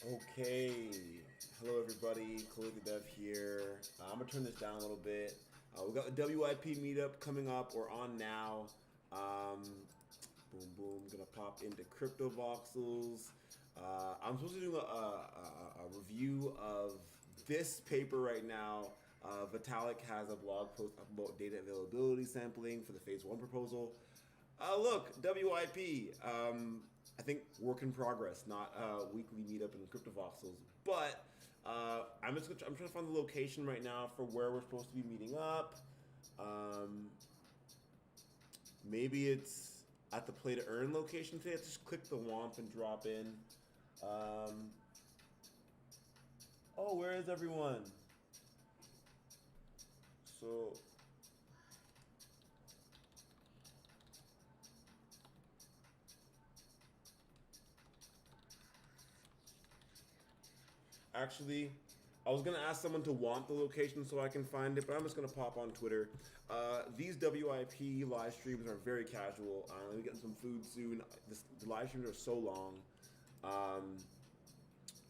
Okay, hello everybody, Chloethedev here. I'm gonna turn this down a little bit. We got the WIP Meetup coming up, or on now. Boom, boom, gonna pop into Crypto Voxels. I'm supposed to do a review of this paper right now. Vitalik has a blog post about data availability sampling for the phase 1 proposal. Look, WIP. I think work in progress, not weekly meetup in Crypto Voxels. But I'm trying to find the location right now for where we're supposed to be meeting up. Maybe it's at the Play to Earn location today. Just click the WOMP and drop in. Oh, where is everyone? So. Actually, I was gonna ask someone to want the location so I can find it, but I'm just gonna pop on Twitter. These WIP live streams are very casual. I'm gonna get some food soon. The live streams are so long.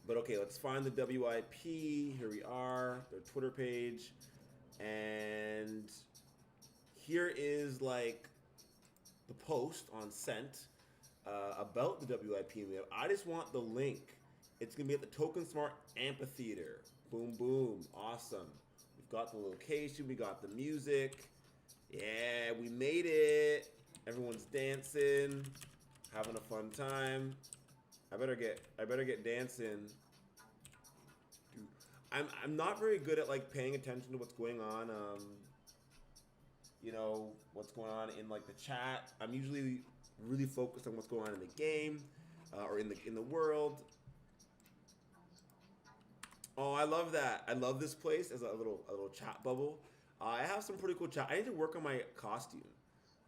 But okay, let's find the WIP. Here we are, their Twitter page. And here is like the post on Sent about the WIP meetup. I just want the link. It's gonna be at the Token Smart Amphitheater. Boom, boom, awesome. We've got the location, we got the music. Yeah, we made it. Everyone's dancing, having a fun time. I better get dancing. Dude, I'm not very good at like paying attention to what's going on. You know what's going on in like the chat. I'm usually really focused on what's going on in the game or in the world. Oh, I love that. I love this place as a little chat bubble. I have some pretty cool chat. I need to work on my costume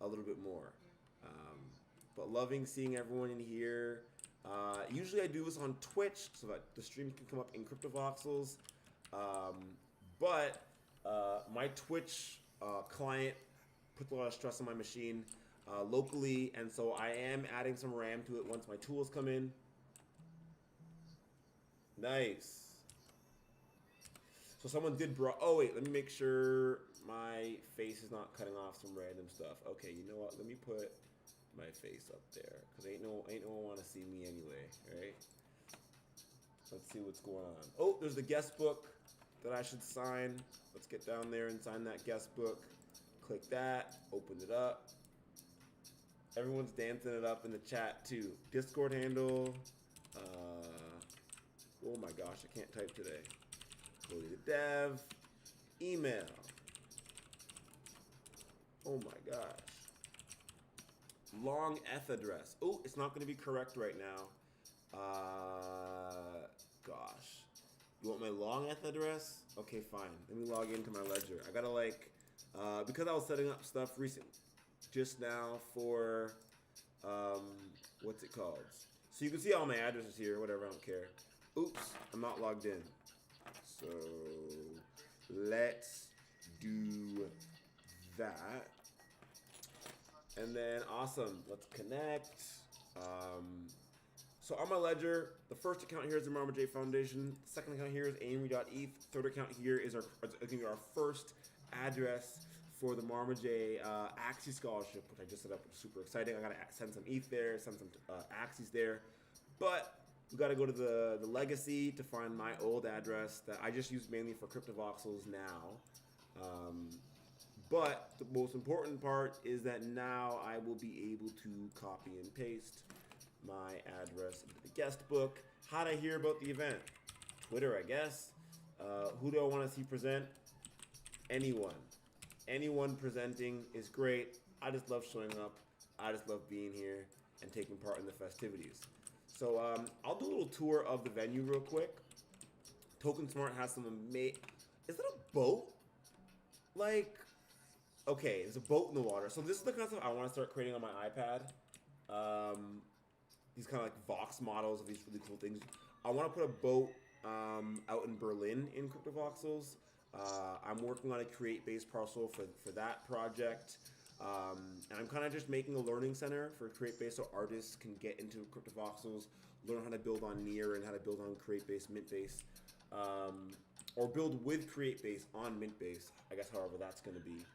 a little bit more. But loving seeing everyone in here. Usually I do this on Twitch so that the stream can come up in Crypto Voxels. But my Twitch client puts a lot of stress on my machine locally, and so I am adding some RAM to it once my tools come in. Nice. So someone did oh wait, let me make sure my face is not cutting off some random stuff. Okay, you know what? Let me put my face up there because ain't no one want to see me anyway, right? Let's see what's going on. Oh, there's the guest book that I should sign. Let's get down there and sign that guest book. Click that, open it up. Everyone's dancing it up in the chat too. Discord handle. Oh my gosh, I can't type today. Chloethedev, email. Oh my gosh. Long eth address. Oh, it's not going to be correct right now. Gosh. You want my long eth address? Okay, fine. Let me log into my ledger. I gotta like, because I was setting up stuff just now for, what's it called? So you can see all my addresses here, whatever, I don't care. Oops, I'm not logged in. So let's do that. And then awesome, let's connect. So on my ledger, the first account here is the Marma J Foundation. The second account here is amory.eth. Third account here is our first address for the Marma J Axie Scholarship, which I just set up, which is super exciting. I gotta send some ETH there, send some Axies there. But we got to go to the legacy to find my old address that I just use mainly for Crypto Voxels now. But the most important part is that now I will be able to copy and paste my address into the guest book. How'd I hear about the event? Twitter, I guess. Who do I want to see present? Anyone. Anyone presenting is great. I just love showing up. I just love being here and taking part in the festivities. So I'll do a little tour of the venue real quick. Token Smart has some amazing. Is that a boat? Like, okay, there's a boat in the water. So this is the kind of stuff I want to start creating on my iPad. These kind of like Vox models of these really cool things. I want to put a boat out in Berlin in Crypto Voxels. I'm working on a create base parcel for that project. And I'm kind of just making a learning center for CreateBase so artists can get into CryptoVoxels, learn how to build on Near and how to build on CreateBase, Mintbase, or build with CreateBase on Mintbase. I guess however that's going to be.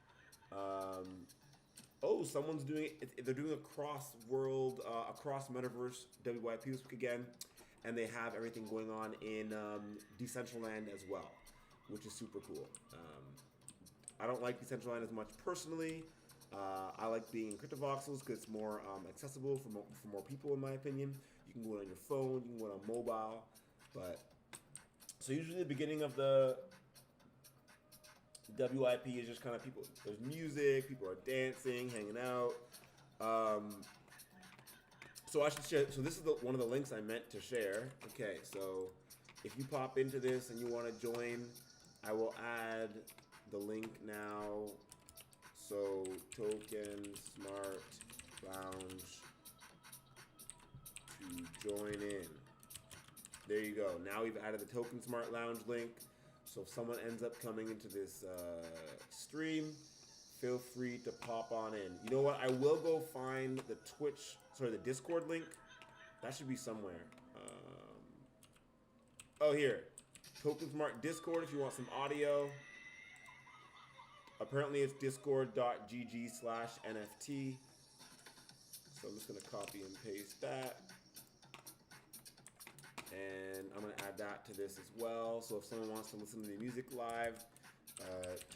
Oh, someone's doing it. They're doing a cross-world, across metaverse WIP this week again, and they have everything going on in Decentraland as well, which is super cool. I don't like Decentraland as much personally. I like being in CryptoVoxels because it's more accessible for more people, in my opinion. You can go on your phone, you can go on mobile, but so usually the beginning of the WIP is just kind of people. There's music, people are dancing, hanging out. So I should share. So this is one of the links I meant to share. Okay, so if you pop into this and you want to join, I will add the link now. So Token Smart Lounge to join in. There you go. Now we've added the Token Smart Lounge link. So if someone ends up coming into this stream, feel free to pop on in. You know what? I will go find the Discord link. That should be somewhere. Oh, here. Token Smart Discord if you want some audio. Apparently it's discord.gg/NFT. So I'm just going to copy and paste that. And I'm going to add that to this as well. So if someone wants to listen to the music live,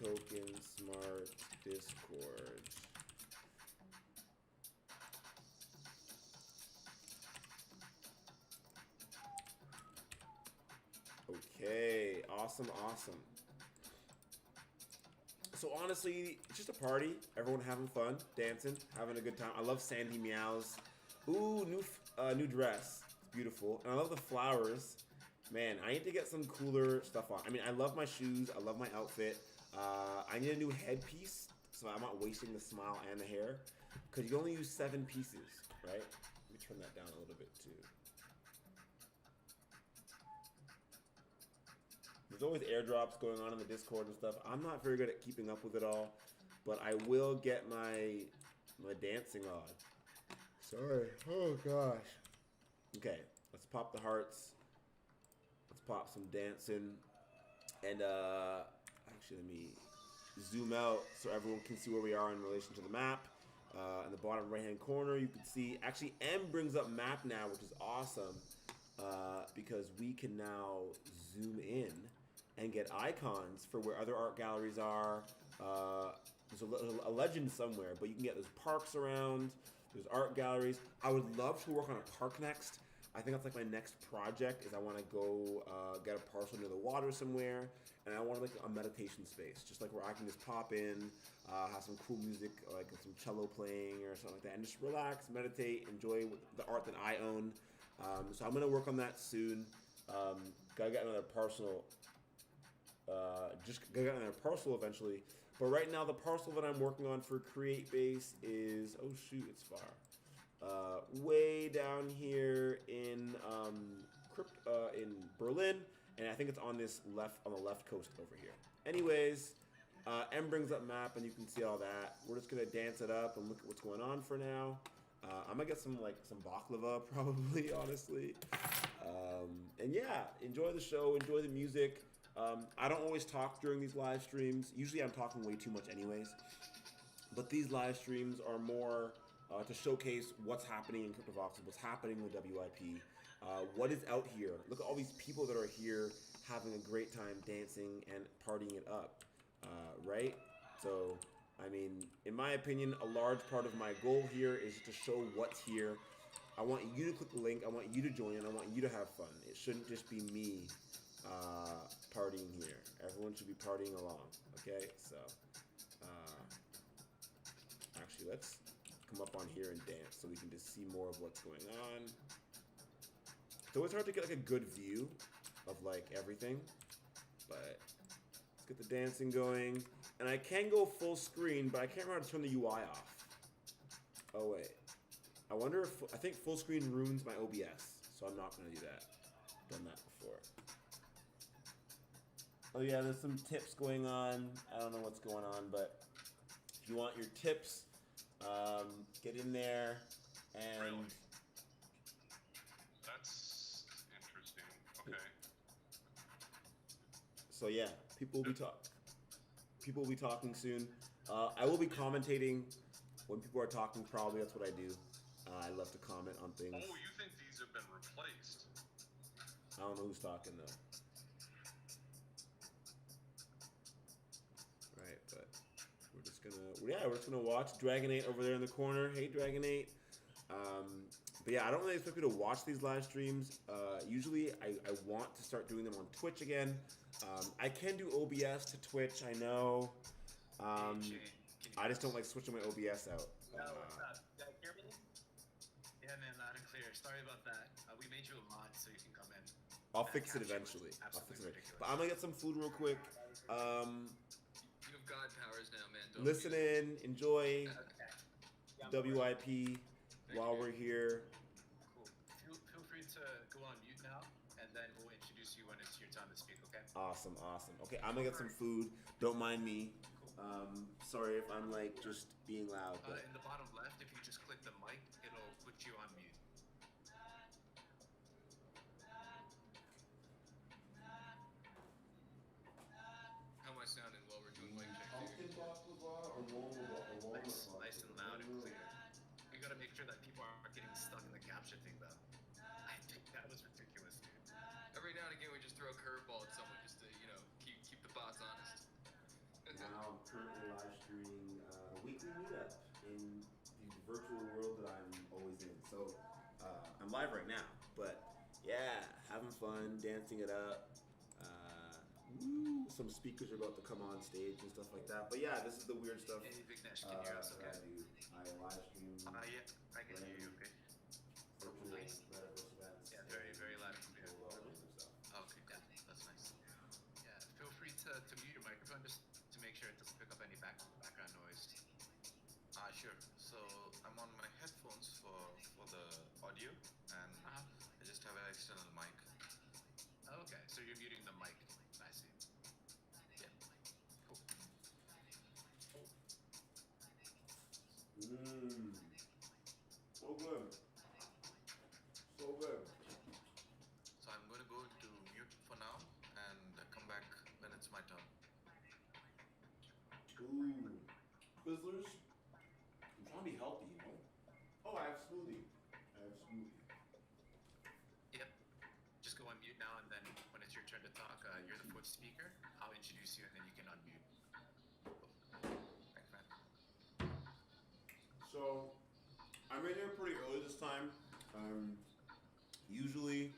Token Smart Discord. Okay, awesome. So honestly, it's just a party. Everyone having fun, dancing, having a good time. I love Sandy Meows. Ooh, new dress. It's beautiful. And I love the flowers. Man, I need to get some cooler stuff on. I mean, I love my shoes. I love my outfit. I need a new headpiece so I'm not wasting the smile and the hair. Because you only use 7 pieces, right? Let me turn that down a little bit too. There's always airdrops going on in the Discord and stuff. I'm not very good at keeping up with it all, but I will get my dancing on. Sorry. Oh gosh. Okay, let's pop the hearts. Let's pop some dancing. And actually, let me zoom out so everyone can see where we are in relation to the map. In the bottom right-hand corner, you can see. Actually, M brings up map now, which is awesome because we can now zoom in and get icons for where other art galleries are. There's a legend somewhere, but you can get those parks around. There's art galleries. I would love to work on a park next. I think that's like my next project is I want to go get a parcel near the water somewhere, and I want like a meditation space, just like where I can just pop in, have some cool music, like some cello playing or something like that, and just relax, meditate, enjoy the art that I own. So I'm gonna work on that soon. Gotta get another parcel. Just gotta get another parcel eventually. But right now, the parcel that I'm working on for CreateBase is it's far. Way down here in in Berlin, and I think it's on the left coast over here. Anyways, M brings up map, and you can see all that. We're just gonna dance it up and look at what's going on for now. I'm gonna get some baklava probably, honestly. And yeah, enjoy the show, enjoy the music. I don't always talk during these live streams. Usually I'm talking way too much anyways. But these live streams are more to showcase what's happening in CryptoVoxels, what's happening with WIP, what is out here. Look at all these people that are here having a great time dancing and partying it up, right? So, I mean, in my opinion, a large part of my goal here is to show what's here. I want you to click the link. I want you to join. I want you to have fun. It shouldn't just be me partying here. Everyone should be partying along. Okay, so actually, let's come up on here and dance so we can just see more of what's going on. It's always hard to get like a good view of like everything, but let's get the dancing going. And I can go full screen, but I can't remember how to turn the UI off. Oh wait, I wonder if I think full screen ruins my OBS, so I'm not gonna do that. Done that before. Oh yeah, there's some tips going on. I don't know what's going on, but if you want your tips, Get in there, Really? and That's interesting. Okay. so yeah, people will So, be people will be talking soon. I will be commentating when people are talking. Probably that's what I do. I love to comment on things. oh, you think these have been replaced? I don't know who's talking though. Right, but we're just gonna watch Dragon8 over there in the corner. Hey, Dragon8. But yeah, I don't really expect people to watch these live streams. Usually, I want to start doing them on Twitch again. I can do OBS to Twitch, I know. Hey, Shane, can you I hear just don't us? like switching my OBS out. No, what's up? You guys hear me? Yeah, man, loud and clear. Sorry about that. We made you a mod so you can come in. I'll That fix it capture was eventually. I'll fix absolutely it. ridiculous. But I'm gonna get some food real quick. You have God powers now, man. Don't Listen in, enjoy Okay. Yeah, I'm bored. WIP while we're here. Cool. Feel free to go on mute now, and then we'll introduce you when it's your time to speak, okay? Awesome. Okay, I'm gonna get some food. Don't mind me. Cool. Sorry if I'm like just being loud. But In the bottom left, if you just click the mic, it'll put you on mute. How am I sounding while we're doing mic check here? Nice and loud and clear. You gotta make sure that people aren't getting stuck in the caption thing, though. I think that was ridiculous, dude. Every now and again, we just throw a curveball at someone just to, keep the bots honest. now I'm currently live streaming the weekly meetup in the virtual world that I'm always in. So I'm live right now, but yeah, having fun, dancing it up. Some speakers are about to come on stage and stuff like that. But yeah, this is the weird stuff. Hey, Vignesh, can you hear us that okay? I do. I live stream Yeah, I can hear you, okay? virtual Nice. metaverse events. Yeah, very loud and clear. All that kind of stuff. Okay, yeah, that's nice. Yeah, feel free to mute your microphone just to make sure it doesn't pick up any background noise. Sure. So I'm on my headphones for the audio, and I just have an external mic. Okay, so you're muting the mic. I see. Yeah. Cool. So good. So good. So I'm going to go to mute for now and come back when it's my turn. Ooh. Twizzlers? I'm trying to be healthy, you know? Oh, I have smoothie. Yep. Just go on mute now, and then when it's your turn to talk, you're the fourth speaker. I'll introduce you, and then you can unmute. Thanks, man. So, I'm in here pretty early this time. Usually,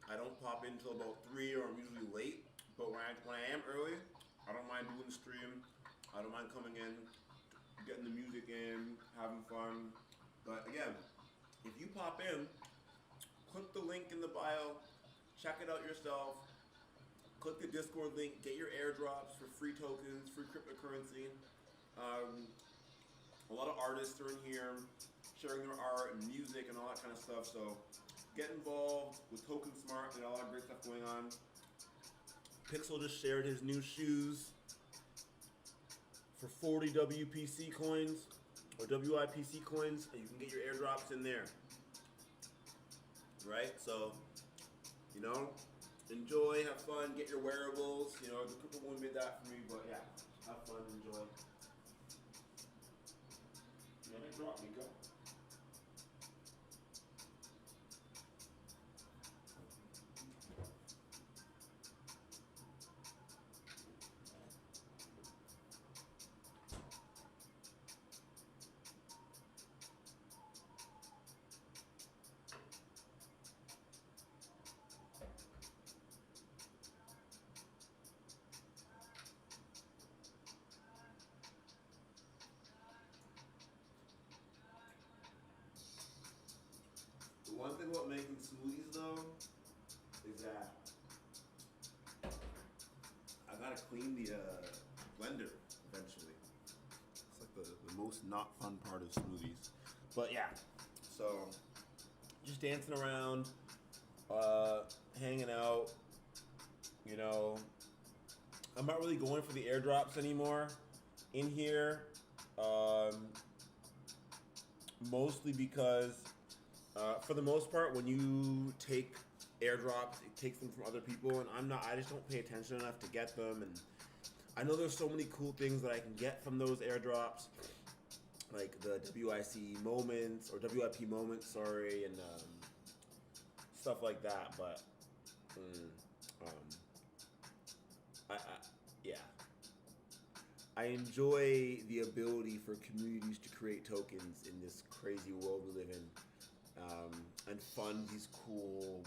I don't pop in until about 3, or I'm usually late. But when I am early, I don't mind doing the stream. I don't mind coming in, getting the music in, having fun. But again, if you pop in, click the link in the bio, check it out yourself. Click the Discord link, get your airdrops for free tokens, free cryptocurrency. A lot of artists are in here sharing their art and music and all that kind of stuff. So get involved with Token Smart. There's a lot of great stuff going on. Pixel just shared his new shoes for 40 WPC coins or WIPC coins, and you can get your airdrops in there. Right? So, enjoy, have fun, get your wearables. The crypto one made that for me, but yeah, have fun, enjoy. Another drop, Nico. One thing about making smoothies though is that I gotta clean the blender eventually. It's like the most not fun part of smoothies. But yeah, so just dancing around, hanging out. I'm not really going for the airdrops anymore in here. mostly because, for the most part, when you take airdrops, it takes them from other people, and I just don't pay attention enough to get them, and I know there's so many cool things that I can get from those airdrops, like the WIC moments, or WIP moments, sorry, and stuff like that, but, yeah. I enjoy the ability for communities to create tokens in this crazy world we live in, and fund these cool,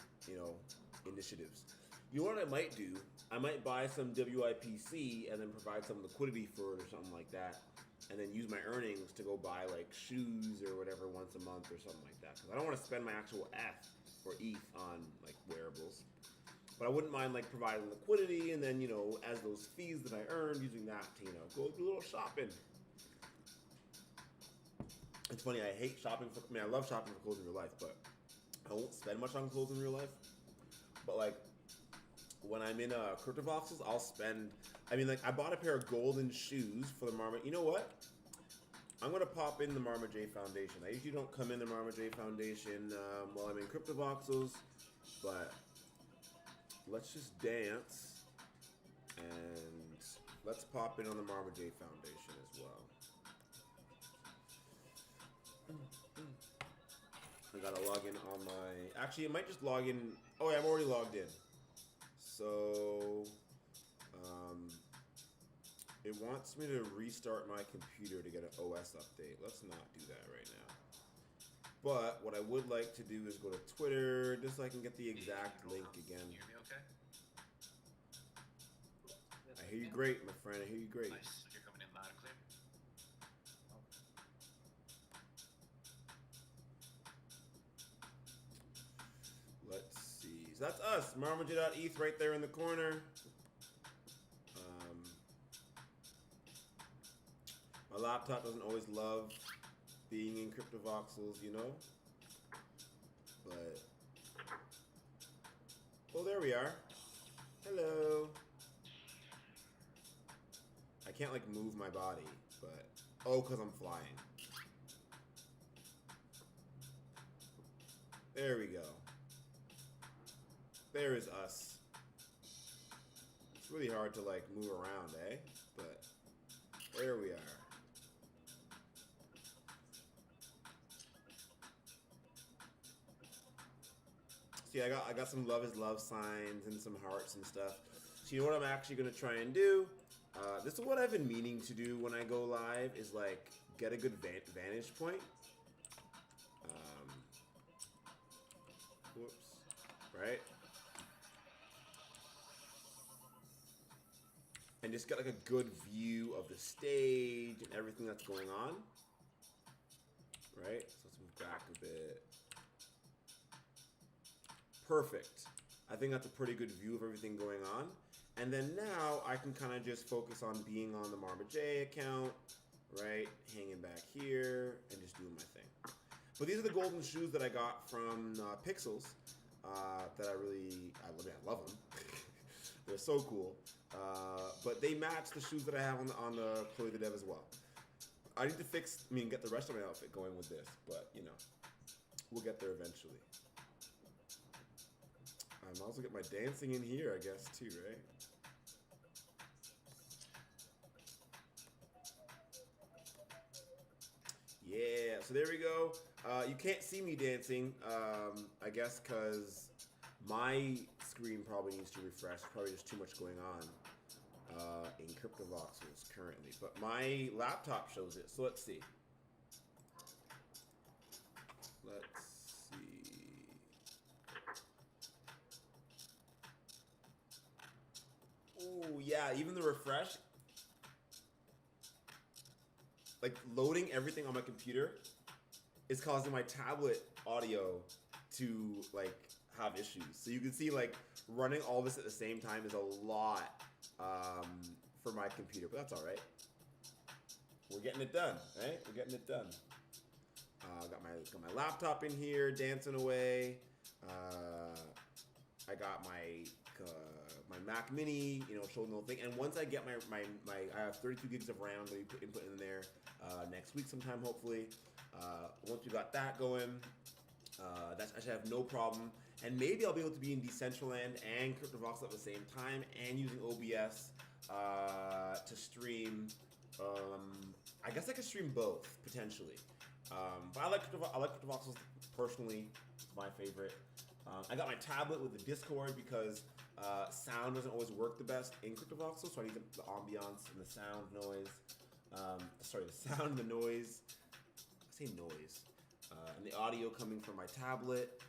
initiatives. You know what I might do? I might buy some WIPC and then provide some liquidity for it or something like that, and then use my earnings to go buy like shoes or whatever once a month or something like that. Because I don't want to spend my actual F or ETH on like wearables. But I wouldn't mind like providing liquidity, and then as those fees that I earned, using that to go do a little shopping. It's funny, I hate shopping I love shopping for clothes in real life, but I won't spend much on clothes in real life. But like when I'm in Cryptovoxels, I'll spend. I bought a pair of golden shoes for the Marma. You know what? I'm gonna pop in the Marma J Foundation. I usually don't come in the Marma J Foundation while I'm in Cryptovoxels, but let's just dance, and let's pop in on the Marma J Foundation as well. I gotta log in on my... Actually, it might just log in... Oh, yeah, I'm already logged in. So... it wants me to restart my computer to get an OS update. Let's not do that right now. But what I would like to do is go to Twitter, just so I can get the exact link again. You hear me okay? I hear you great, my friend. I hear you great. Nice. You're coming in loud and clear. Let's see. So that's us. Marmaja.eth right there in the corner. My laptop doesn't always love being in Cryptovoxels, But... Oh, there we are. Hello. I can't, move my body, but... Oh, because I'm flying. There we go. There is us. It's really hard to, move around, eh? But there we are. See, I got some love is love signs and some hearts and stuff. So you know what I'm actually going to try and do? This is what I've been meaning to do when I go live, is get a good vantage point. Whoops. Right? And just get a good view of the stage and everything that's going on. Right? So let's move back a bit. Perfect. I think that's a pretty good view of everything going on. And then now I can kind of just focus on being on the Marma J account, right? Hanging back here and just doing my thing. But these are the golden shoes that I got from Pixels that I love them. They're so cool. But they match the shoes that I have on the Chloethedev as well. I need to get the rest of my outfit going with this, but we'll get there eventually. I might also get my dancing in here, I guess, too, right? Yeah, so there we go. You can't see me dancing, I guess, because my screen probably needs to refresh. Probably just too much going on in Cryptovoxels currently. But my laptop shows it, so let's see. Let's see. Oh, yeah, even the refresh. Loading everything on my computer is causing my tablet audio to, have issues. So you can see, running all this at the same time is a lot for my computer, but that's all right. We're getting it done, right? We're getting it done. Got my laptop in here, dancing away. I got my Mac Mini, showing the whole thing. And once I get I have 32 gigs of RAM that we input in there next week sometime, hopefully. Once we got that going, I should have no problem. And maybe I'll be able to be in Decentraland and CryptoVoxel at the same time, and using OBS to stream. I guess I could stream both potentially. But I like CryptoVoxels personally. It's my favorite. I got my tablet with the Discord because sound doesn't always work the best in CryptoVoxel, so I need the ambiance and the sound noise. The sound, the noise. I say noise. And the audio coming from my tablet.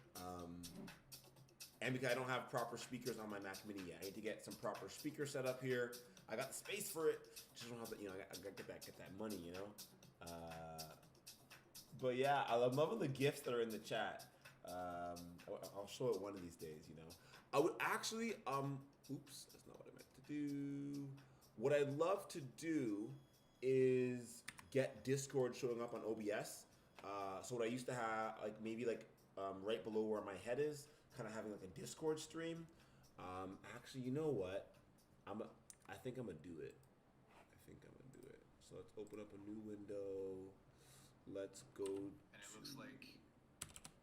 And because I don't have proper speakers on my Mac Mini yet, I need to get some proper speakers set up here. I got the space for it, just don't have the, I gotta get that money, But yeah, I'm loving the gifts that are in the chat. I'll show it one of these days, I would actually, oops, that's not what I meant to do. What I'd love to do is get Discord showing up on OBS. So what I used to have, maybe right below where my head is, kind of having a Discord stream. Actually, you know what? I think I'm gonna do it. So let's open up a new window. Let's go. And it looks like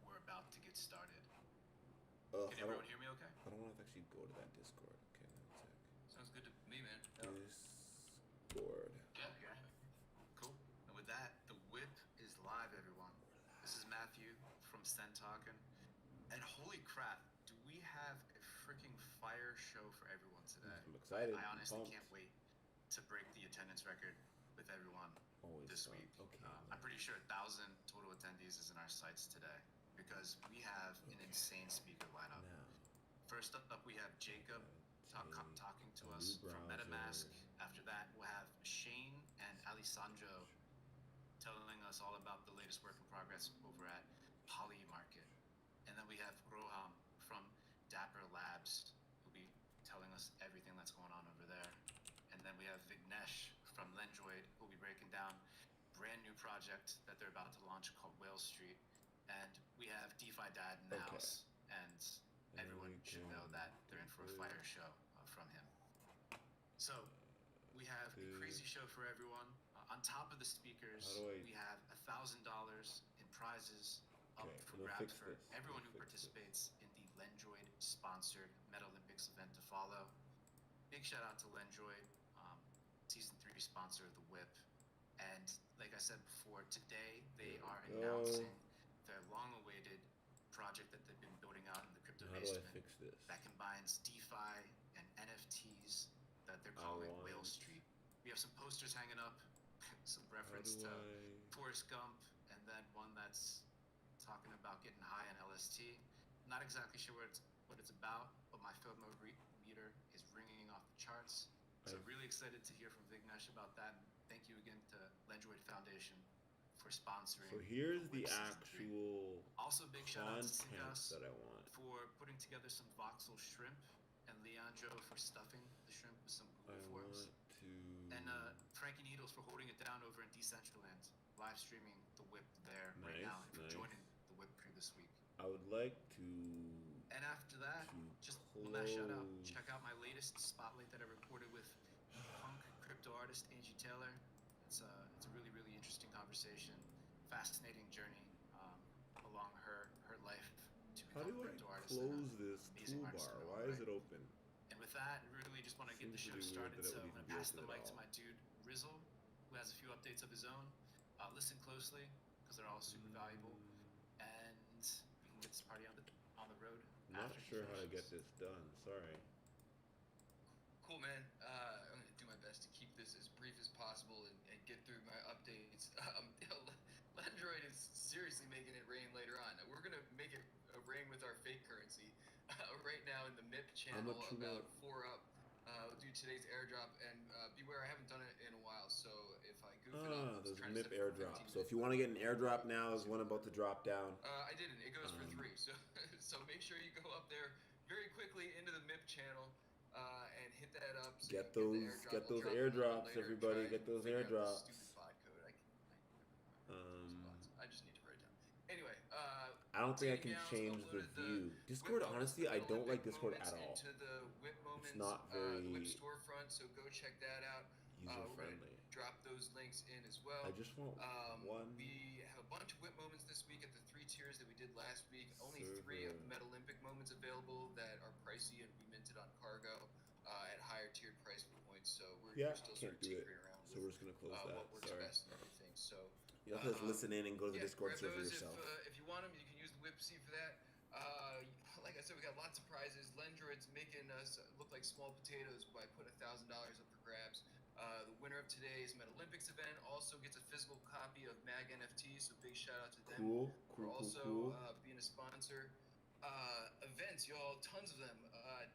we're about to get started. Can everyone hear me okay? I don't want to actually go to that Discord. Okay, one sec. Sounds good to me, man. Discord. Yeah, okay. Cool. And with that, the WIP is live, everyone. This is Matthew from Sentalkin. And holy crap, do we have a freaking fire show for everyone today. I'm excited. I honestly pumped. can't wait to break the attendance record with everyone this fun. week. Okay. I'm pretty sure 1,000 total attendees is in our sights today because we have an insane speaker lineup. Now, First up, we have Jacob talking to a us new from browser. MetaMask. After that, we'll have Shane and Alessandro telling us all about the latest work in progress over at Poly Market. And then we have Roham from Dapper Labs, who'll be telling us everything that's going on over there. And then we have Vignesh from Lendroid, who'll be breaking down brand new project that they're about to launch called Whale Street. And we have DeFi Dad in the house, and everyone should know that they're in for a fire show from him. So we have a crazy show for everyone. On top of the speakers, we have $1,000 in prizes up for grabs for everyone who participates in the Lendroid sponsored Meta Olympics event to follow. Big shout out to Lendroid, season 3 sponsor of the WIP. And like I said before, today they are announcing their long-awaited project that they've been building out in the crypto basement that combines DeFi and NFTs that they're calling Whale Street. We have some posters hanging up, some reference to Forrest Gump, and then one that's talking about getting high on LST. Not exactly sure what it's about, but my FOMO meter is ringing off the charts. So really excited to hear from Vignesh about that. And thank you again to Lendroid Foundation for sponsoring. So here's the WIP Season actual 3. Also big shout out to content Sigas that I want. for putting together some voxel shrimp, and Leandro for stuffing the shrimp with some Google Forms. And Frankie Needles for holding it down over in Decentraland, live streaming the WIP there right now, and for joining the WIP crew this week. I would like to. And after that, just one last shout out. Check out my latest spotlight that I recorded with punk crypto artist Angie Taylor. It's a really, really interesting conversation, fascinating journey along her life to How become do a I crypto artist. close this amazing artist in toolbar? her own Why is right. it open? And with that, really just want to get the show Seems started. pretty So weird that I'm it would going to even pass be the open mic at to my dude Rizzle, who has a few updates of his own. Listen closely because they're all super valuable, and we can get this party on the road. I'm not after sure how to get finishes. this done. Sorry. Cool, man. I'm gonna do my best to keep this as brief as possible and get through my updates. Lendroid is seriously making it rain later on. We're gonna make it rain with our fake currency. Right now in the MIP channel, about 4 up. We'll do today's airdrop, and beware, I haven't done it in a while, so if I goof it up, There's a trying to MIP set it for airdrop. 15 So if you want to get an airdrop now, there's one about to drop down. I didn't. It goes for 3. So make sure you go up there very quickly into the MIP channel and hit that up. So Get you those can airdrops, I'll drop it later, everybody. try Get those and figure out airdrops. the stupid bot code. I just need to write it down. Anyway, I don't think I can taking down, change the uploaded view. WIP Discord, moments, honestly, the I don't like Olympic Discord moments at all. Into the WIP moments, not the WIP very- storefront, so go check that out. User We're going to friendly. drop those links in as well. I just want one. We have a bunch of WIP moments this week at the 3 tiers that we did last week. Only 3 of the Metalympic moments available that are pricey and we minted on cargo at higher tiered price points. So we're still sort of tinkering around So we're just gonna close that. what works best and everything. So you have to just listen in and go to the Discord server yourself. If you want them, you can use the WIP seed for that. Like I said, we got lots of prizes. Lendroid's making us look like small potatoes by putting $1,000 up for grabs. The winner of today's Metalympics event also gets a physical copy of MAG NFT, so big shout out to them. We're also being a sponsor. Events, y'all, tons of them.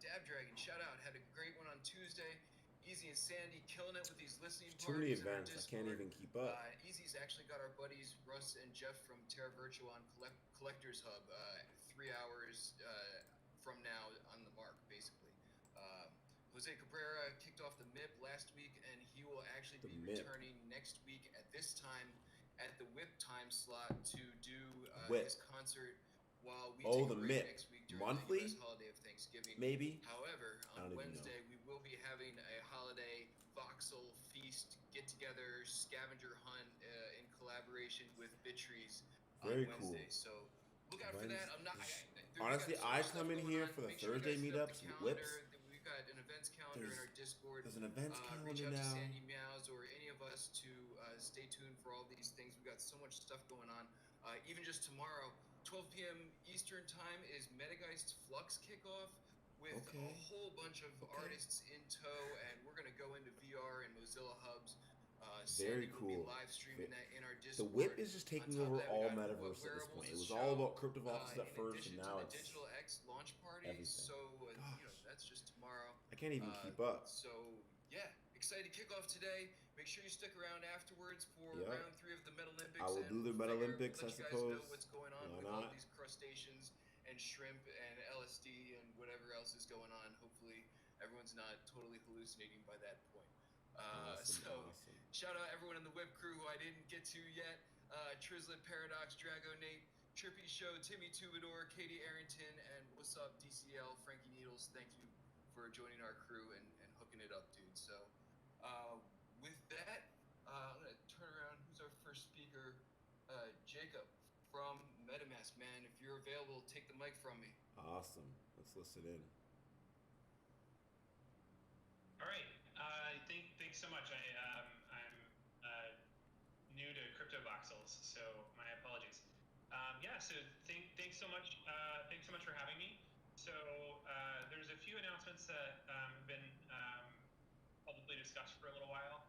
Dab Dragon, shout out, had a great one on Tuesday. Easy and Sandy killing it with these listening parties. Too many events, I can't even keep up. Easy's actually got our buddies Russ and Jeff from Terra Virtual on Collectors Hub 3 hours from now on the mark, basically. Jose Cabrera kicked off the MIP last week, and he will actually be returning next week at this time at the WIP time slot to do his concert while we take a break next week during the US holiday of Thanksgiving. Maybe. However, on Wednesday, we will be having a holiday voxel feast get-together scavenger hunt in collaboration with Bittrees on Wednesday. So look out for that. Honestly, I come in here for the Thursday meetups and WIPs. Got an events calendar in our Discord. There's an events calendar reach out now. to Sandy Meows or any of us to stay tuned for all these things. We've got so much stuff going on. Even just tomorrow, 12 p.m. Eastern time is Metageist Flux kickoff with a whole bunch of artists in tow, and we're going to go into VR and Mozilla Hubs. Very cool. Will be live streaming that in our Discord. The WIP is just taking over all metaverse at this point. It was all about CryptoVoxels at first, and now it's Digital X launch party. everything. So that's just tomorrow. I can't even keep up. So yeah, excited kickoff today. Make sure you stick around afterwards for round 3 of the Metalympics. I will do the Metalympics, I suppose. Know what's going on with all these crustaceans and shrimp and LSD and whatever else is going on. Hopefully, everyone's not totally hallucinating by that point. Awesome. Shout out everyone in the WIP crew who I didn't get to yet. Trizlet, Paradox, Drago Nate, Trippy Show, Timmy Tubador, Katie Arrington, and what's up, DCL, Frankie Needles. Thank you for joining our crew and hooking it up, dude. So with that, I'm going to turn around. Who's our first speaker? Jacob from MetaMask. Man, if you're available, take the mic from me. Awesome. Let's listen in. All right. Thanks so much. I'm new to CryptoVoxels, so my apologies. So thanks so much. Thanks so much for having me. So there's a few announcements that have been publicly discussed for a little while.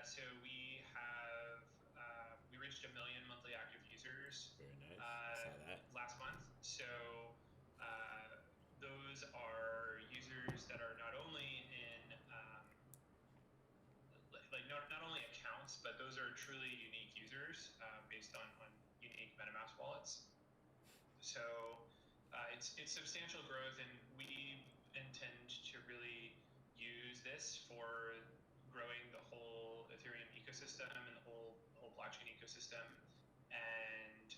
So we reached 1 million monthly active users. Very nice. I saw that. Last month. So those are users that are not only in not only accounts, but those are truly unique users based on unique MetaMask wallets. So it's substantial growth, and we intend to really use this for growing the whole Ethereum ecosystem and the whole blockchain ecosystem. And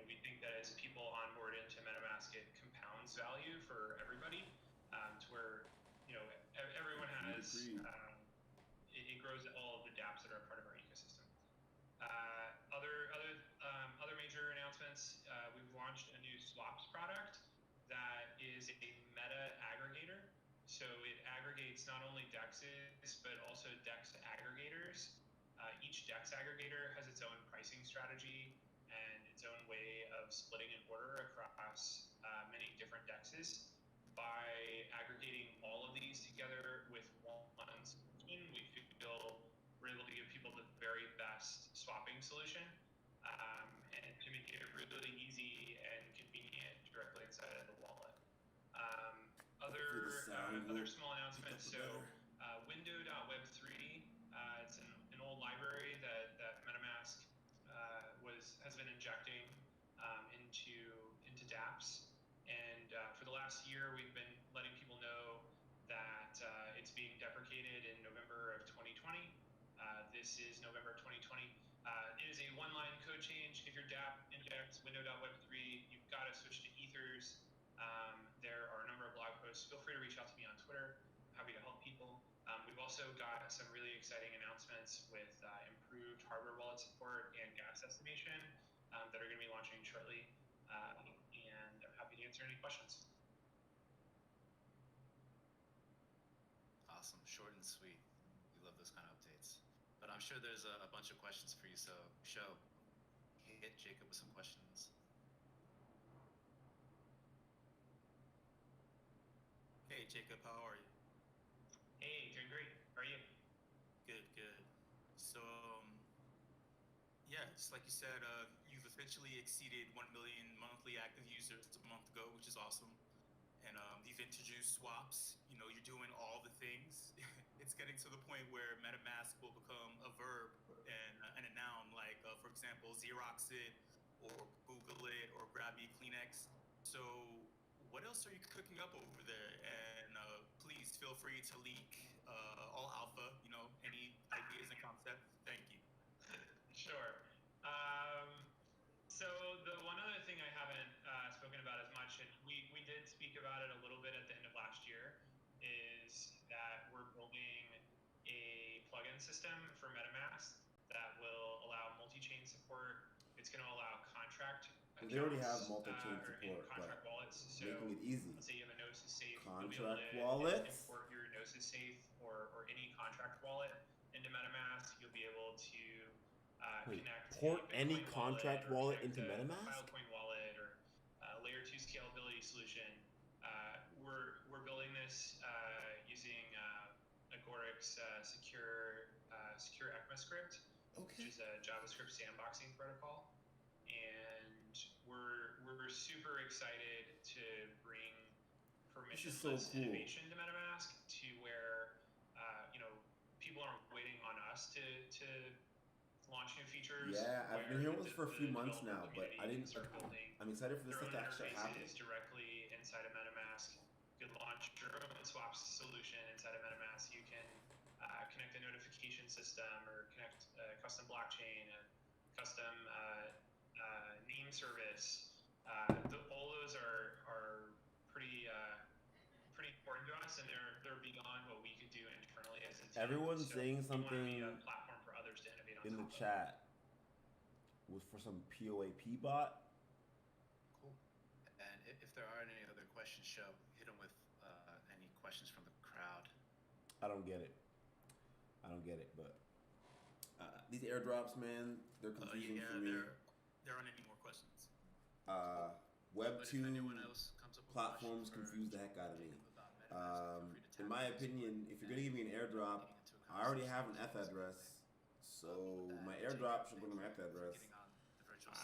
we think that as people onboard into MetaMask, it compounds value for everybody, to where everyone has. It grows all of the dApps that are part of our ecosystem. Other major announcements, we've launched a new swaps product that is a meta aggregator. So it aggregates not only DEXs, but also DEX aggregators. Each DEX aggregator has its own pricing strategy and its own way of splitting an order across many different DEXs. By aggregating all of these together with one solution, we feel we're able to give people the very best swapping solution, and to make it really easy and convenient directly inside of the wallet. Other small announcements. So window.web3, it's an old library that MetaMask has been injecting into dApps. And for the last year, we've been letting people know that it's being deprecated in November of 2020. This is November 2020. It is a one-line code change. If your dApp injects window.web3, you've got to switch to Ethers. There are a number of blog posts. Feel free to reach out to me on Twitter. I'm happy to help people. We've also got some really exciting announcements with improved hardware wallet support and gas estimation that are going to be launching shortly. And I'm happy to answer any questions. Awesome, short and sweet. We love those kind of updates. But I'm sure there's a bunch of questions for you, so show. Hit Jacob with some questions. Hey Jacob, how are you? Hey, doing great. How are you? Good, good. So, yeah, just like you said, you've officially exceeded 1 million monthly active users a month ago, which is awesome. And you've introduced swaps. You know, you're doing all the things. It's getting to the point where MetaMask will become a verb and a noun, like, for example, Xerox it, or Google it, or grab me Kleenex. So, what else are you cooking up over there? And please feel free to leak all alpha, you know, any ideas and concepts. Thank you. Sure. So the one other thing I haven't spoken about as much, and we did speak about it a little bit at the end of last year, is that we're building a plugin system for MetaMask that will allow multi-chain support. It's going to allow contract accounts, They already have multi-chain or in support, contract but wallets. So making it easy. let's say you have a Gnosis safe, Contract you'll be able to wallets? import your Gnosis safe or any contract wallet into MetaMask. You'll be able to Wait, connect port a any Bitcoin contract wallet connect into a MetaMask? Filecoin wallet or a layer 2 scalability solution. We're building this using Agoric's secure ECMAScript, which is a JavaScript sandboxing protocol, and we're super excited to bring permissionless innovation to MetaMask to where people aren't waiting on us to launch new features. Yeah, I've been hearing this for a few months developer now, but I community didn't. start building I'm excited for this their stuff own to actually happen. interfaces directly inside of MetaMask. You can launch your own swaps solution inside of MetaMask. You can connect a notification system or connect a custom blockchain, a custom name service. All those are pretty important to us, and they're beyond what we could do internally as a team. Everyone's saying we want to something be a platform for others to innovate on in the top of. chat was for some POAP bot. Cool. And if there aren't any other questions, show. Hit them with any questions from the crowd. I don't get it, but these airdrops, man, they're confusing for me. There aren't any more questions. Web 2 Platforms platforms confuse the heck out of me. In my opinion, if you're gonna give me an airdrop, I already have an F address, so my airdrop should go to my F address.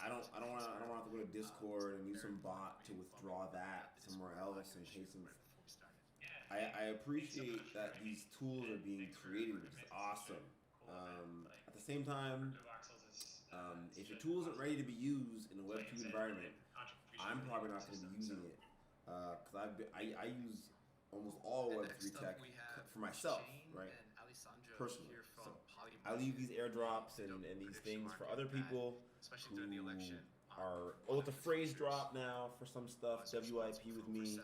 I don't want to have to go to Discord and use some bot to withdraw that somewhere else and pay some. I appreciate that these tools are being created, which is awesome. At the same time, if your tool isn't ready to be used in a Web 2 environment, I'm probably not going to be using it because I use almost all Web 3 tech for myself, right? Personally. So I leave these airdrops and these things for other people who are. Oh, it's a phrase drop now for some stuff. WIP with me.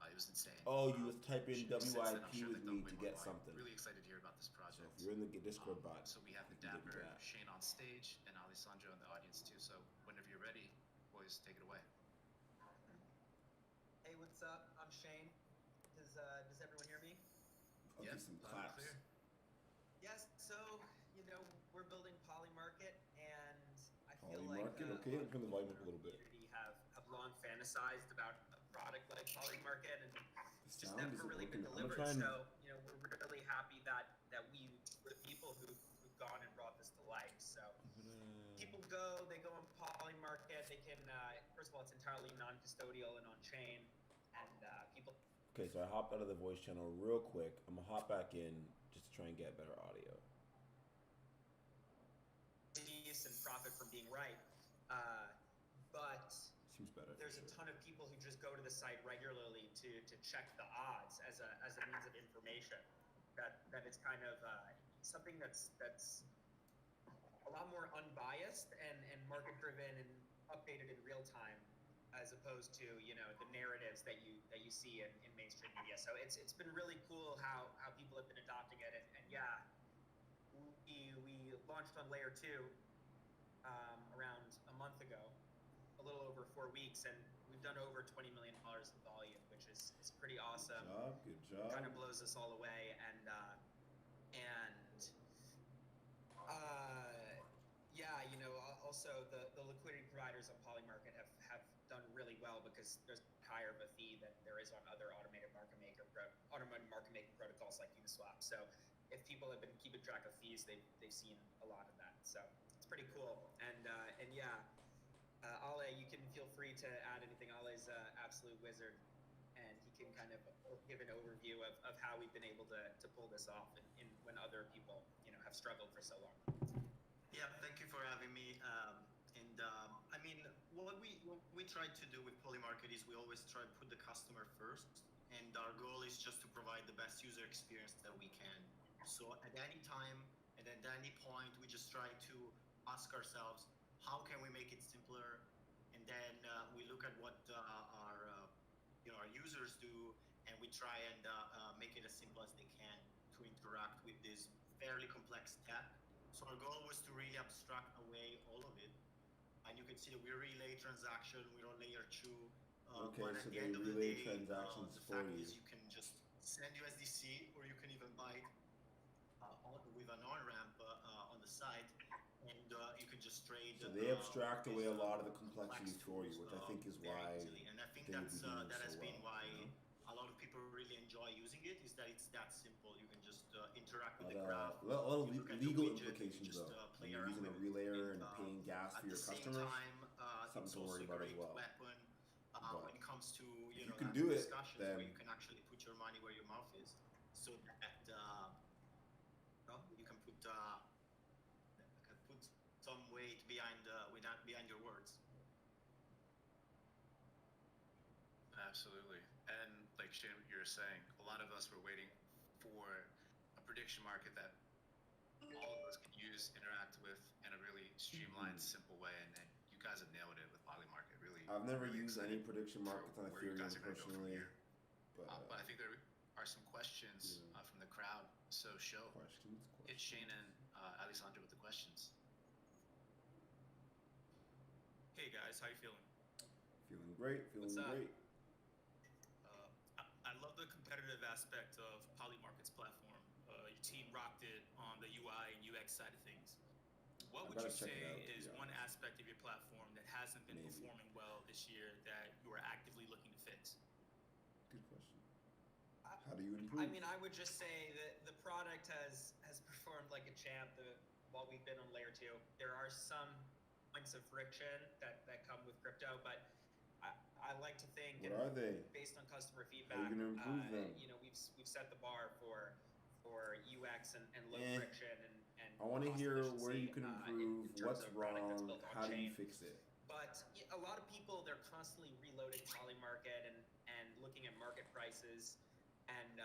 It was insane. Oh, you just type in WIP with me to get something. Really excited to hear about this project. So if you're in the Discord bot, so we have the dapper Shane on stage and Alessandro in the audience too. So whenever you're ready, boys, take it away. Hey, what's up? I'm Shane. Does everyone hear me? Okay, Yes, some loud and claps. clear. Yes. So we're building Poly Market, and I feel Poly Market, like okay. I'll turn the volume up a little bit. community have long fantasized about a product like Poly Market, and The just sound never isn't really been working. I'm gonna delivered. try and. So we're really happy that we were the people who've gone and brought this to life. So people they go on Poly Market. They can first of all, it's entirely non-custodial and on-chain, and people. Okay, so I hopped out of the voice channel real quick. I'm gonna hop back in just to try and get better audio. And profit from being right, but Seems better. there's a ton of people who just go to the site regularly to check the odds as a means of information. That it's kind of something that's a lot more unbiased and market driven and updated in real time, as opposed to the narratives that you you see in mainstream media. So it's been really cool how people have been adopting it. And yeah, we launched on layer 2 around a month ago, a little over 4 weeks, and we've done over $20 million in volume, which is pretty awesome. Good job. Kind of blows us all away, and yeah, you know, also the liquidity providers on Polymarket have done really well because there's higher of a fee than there is on other automated market making protocols like Uniswap. So if people have been keeping track of fees, they've seen a lot of that. So it's pretty cool. And yeah, Ale, you can feel free to add anything. Ale's an absolute wizard, and he can kind of give an overview of how we've been able to pull this off in when other people, you know, have struggled for so long. Yeah, thank you for having me. I mean, what we try to do with Polymarket is we always try to put the customer first, and our goal is just to provide the best user experience that we can. So at any time and at any point, we just try to ask ourselves, how can we make it simpler? And then we look at what our users do, and we try and make it as simple as they can to interact with this fairly complex tech. So our goal was to really abstract away all of it. And you can see that we relay transaction, we're on layer 2. Okay, but so at the they end of the relay day, transactions the for fact you. is you can just send USDC, or you can even buy it with an on-ramp on the site, and you can just trade. So they abstract away a lot of the complexity for you, which I think is why easily. And I think they would be doing that has so been well, why you know? a lot of people really enjoy using it, is that it's that simple. You can just interact with But, the graph. a lot of You look at the legal widget, implications just, though. play When you're around using a with it. relayer and And, paying gas at for your the same customers, time, something it's to worry also about a as great well. weapon But when it comes to if you know, can having do it, discussions then where you can actually put your money where your mouth is, so that you can put some weight behind your words. Absolutely. And like Shane, what you were saying, a lot of us were waiting for a prediction market that all of us could use, interact with in a really streamlined, simple way. And you guys have nailed it with Polymarket. Really, I've never really used any prediction markets on where you Ethereum guys are gonna go from personally. here. But I think there are some questions from the crowd. So questions. it's Shane and Alessandro with the questions. Hey guys, how you feeling? Feeling great. Feeling What's up? great. I love the competitive aspect of Polymarket's platform. Your team rocked it on the UI and UX side of things. What would you gotta check say it out, to is be one honest. aspect of your platform that hasn't been Maybe. performing well this year that you are actively looking to fix? Good question. How do you improve? I mean, I would just say that the product has performed like a champ while we've been on layer 2. There are some points of friction that come with crypto, but I like to think, What are they? based on customer How feedback, are you gonna improve them? you know, we've set the bar for UX and low Eh. friction and I want to cost hear where efficiency, you can in improve, terms what's of a product that's wrong, built on how do you chain. fix it? But a lot of people, they're constantly reloading Polymarket and looking at market prices, and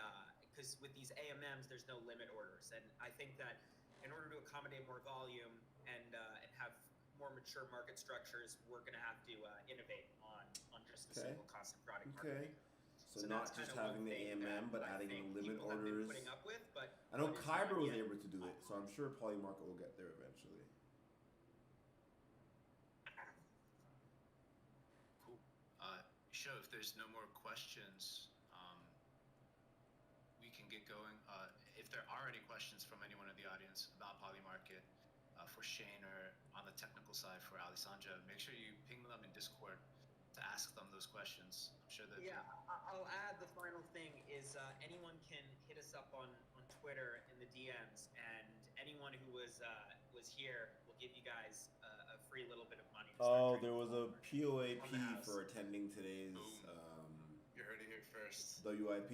because with these AMMs, there's no limit orders, and I think that in order to accommodate more volume and have more mature market structures, we're going to have to innovate on just a Okay. single constant product Okay. market. So that's not kinda just one having the thing AMM, that but I adding think the limit people have been orders. putting up with, but I know what is Kyber not was yet. able to do it, so I'm sure Polymarket will get there eventually. Cool. Show if there's no more questions, we can get going. If there are any questions from anyone in the audience about Polymarket, for Shane or on the technical side for Alessandro, make sure you ping them in Discord to ask them those questions. I'm sure that Yeah, I'll add the final thing is anyone can hit us up on Twitter in the DMs, and anyone who was here will give you guys a free little bit of money. to start Oh, trading there was a Polymarket. POAP On the house. for attending today's you heard it here first. WIP.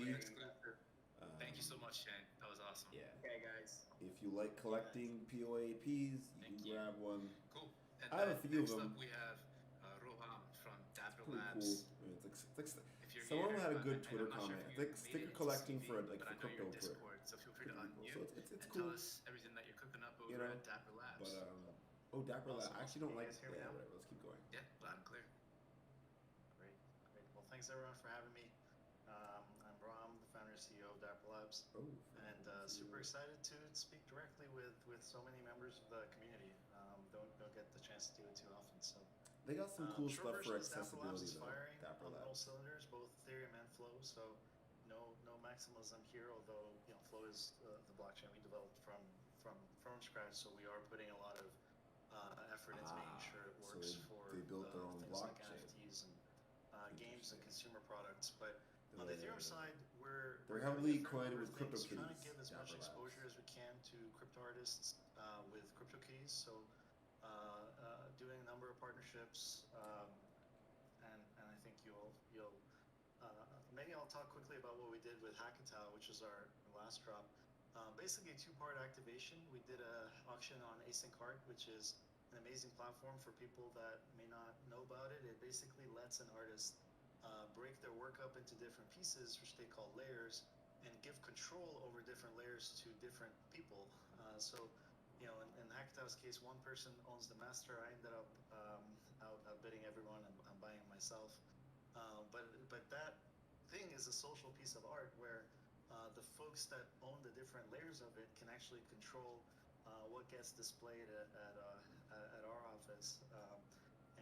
Thank you so much, Shane. That was awesome. Yeah. Okay, guys. If you like collecting POAPs, you Thank can you. grab one. Cool. And I have a few of next them. up we have Rohan from Dapper Pretty Labs. cool. I mean, it's like If you're someone here, had a good and Twitter I'm not sure comment. if It's you like made sticker it to collecting CV, for like but for I know crypto you're Twitter. Discord, so feel free to Pretty cool. unmute So it's and cool. tell us everything that you're cooking up over You know, at Dapper Labs. But Dapper Lab. I actually don't Can you like. guys hear me Yeah, now? whatever. Let's keep going. Yeah, loud and clear. Great. Well, thanks everyone for having me. I'm Ram, the founder and CEO of Dapper Labs, Oh, and super excited to speak directly with so many members of the community. Don't get the chance to do it too often. So they got some cool short stuff for version is Dapper Labs accessibility is though. firing Dapper on all Labs. cylinders, both Ethereum and Flow. So no maximalism here. Although Flow is the blockchain we developed from scratch. So we are putting a lot of effort into making sure it So works for they built their own things like blockchain. NFTs and games and consumer products. But on the Ethereum side, they're we're heavily doing a fair correlated number with of things, trying to CryptoKitties, give as much Dapper Labs. exposure as we can to crypto artists with CryptoKitties. So doing a number of partnerships, and I think you'll maybe I'll talk quickly about what we did with Hackatow, which is our last drop. Basically, a two-part activation. We did an auction on Async Art, which is an amazing platform for people that may not know about it. It basically lets an artist break their work up into different pieces, which they call layers, and give control over different layers to different people. So, in Hackatow's case, one person owns the master. I ended up outbidding everyone. I'm buying it myself. But that thing is a social piece of art where the folks that own the different layers of it can actually control what gets displayed at our office,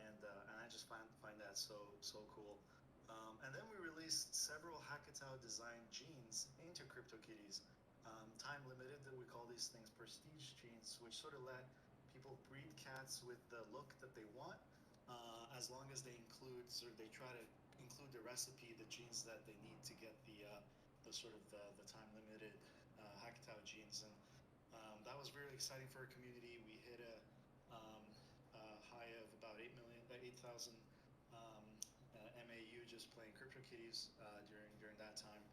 and I just find that so cool. And then we released several Hackatow designed jeans into CryptoKitties, time limited. That we call these things prestige jeans, which sort of let people breed cats with the look that they want, as long as they try to include the recipe, the genes that they need to get the time limited Hackatow genes. And that was really exciting for our community. We hit a high of about 8,000 MAU just playing CryptoKitties during that time,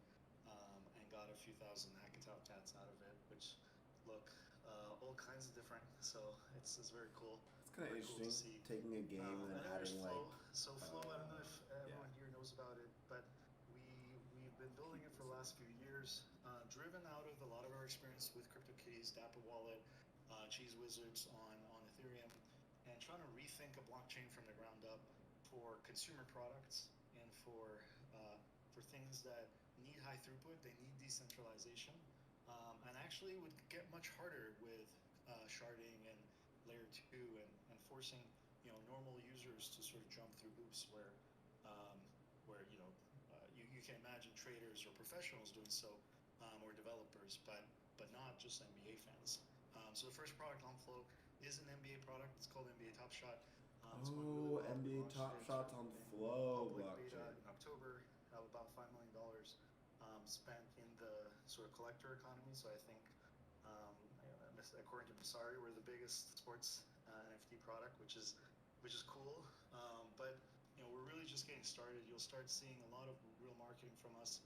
and got a few thousand Hackatow cats out of it, which look all kinds of different. So it's very cool. It's kind of interesting, cool to see. Taking a game and then adding Flow. like. So Flow, I don't know if everyone here knows about it, but we've been building it for the last few years, driven out of a lot of our experience with CryptoKitties, Dapper Wallet, Cheese Wizards on Ethereum, and trying to rethink a blockchain from the ground up for consumer products and for things that need high throughput. They need decentralization, and actually would get much harder with sharding and layer 2 and forcing normal users to sort of jump through hoops where you can imagine traders or professionals doing so, or developers, but not just NBA fans. So the first product on Flow is an NBA product. It's called NBA Top Shot. It's going really well. NBA We Top launched it Shots on in Flow public blockchain. beta in October. About $5 million spent in the sort of collector economy. So I think, according to Masari, we're the biggest sports NFT product, which is cool. But we're really just getting started. You'll start seeing a lot of real marketing from us,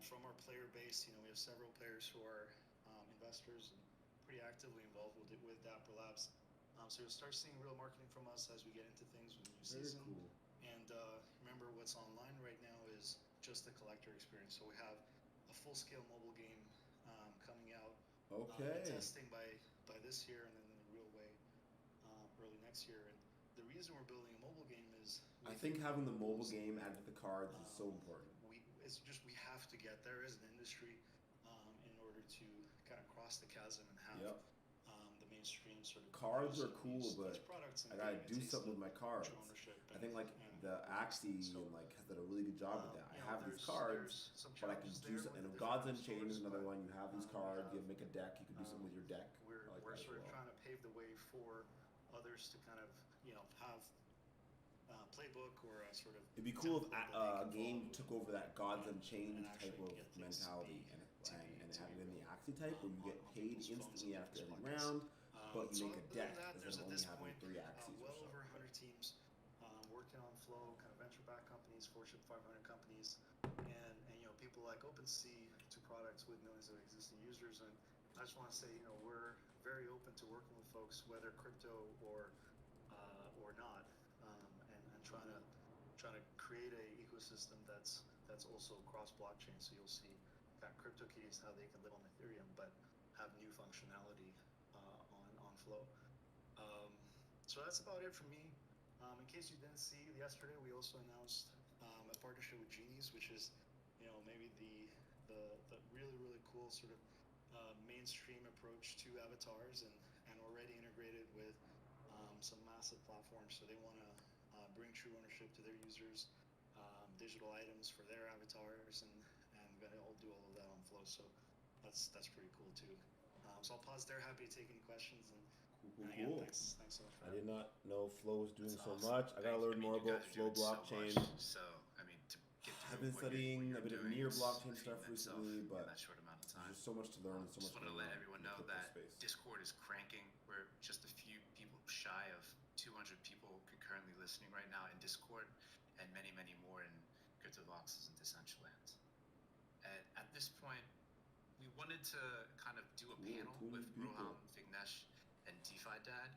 from our player base. We have several players who are investors and pretty actively involved with Dapper Labs. So you'll start seeing real marketing from us as we get into things with the new season. Very cool. And remember, what's online right now is just the collector experience. So we have a full-scale mobile game coming out. Okay. Testing by this year, and then in a real way early next year. And the reason we're building a mobile game is I think having the mobile game added to the cards is so important. We have to get there as an industry in order to kind of cross the chasm and have the mainstream sort of cards are cool, but products I gotta do something with my cards. I think like the Axie has done a really good job with that. I have these cards, but I can do something. And Gods Unchained is another one. You have these cards, you make a deck, you can do something with your deck. We're sort of trying to pave the way for others to kind of have playbook or a sort of. It'd be cool if a game took over that Gods Unchained type of mentality and have it in the Axie type, where you get paid instantly after every round, but you make a deck instead of only having 3 Axies or well so. over 100 teams working on Flow, kind of venture-backed companies, Fortune 500 companies, and people like OpenSea, 2 products with millions of existing users. And I just want to say, we're very open to working with folks, whether crypto or not, and trying to create a ecosystem that's also cross blockchain. So you'll see that CryptoKitties, how they can live on Ethereum but have new functionality on Flow. So that's about it for me. In case you didn't see, yesterday we also announced a partnership with Genies, which is maybe the really cool sort of mainstream approach to avatars, and already integrated with some massive platforms. So they want to bring true ownership to their users, digital items for their avatars, and gonna all do all of that on Flow. So that's pretty cool too. So I'll pause there. Happy to take any questions. And again, Cool. thanks so much for I did not know Flow was doing That's so awesome. much. I gotta learn more you about guys are Flow doing so blockchain. much. So, I mean, to get through I've been what studying you're a bit of doing, near it's blockchain a stuff feat in itself recently, in but that short amount of there's time. just so much to learn and so Just much wanted to going let on everyone in the know crypto that space. Discord is cranking. We're just a few people shy of 200 people concurrently listening right now in Discord, and many more in CryptoVoxes and Decentraland. And at this point, we wanted to kind of do a panel with 200 people. Roham, Vignesh, and DeFi Dad.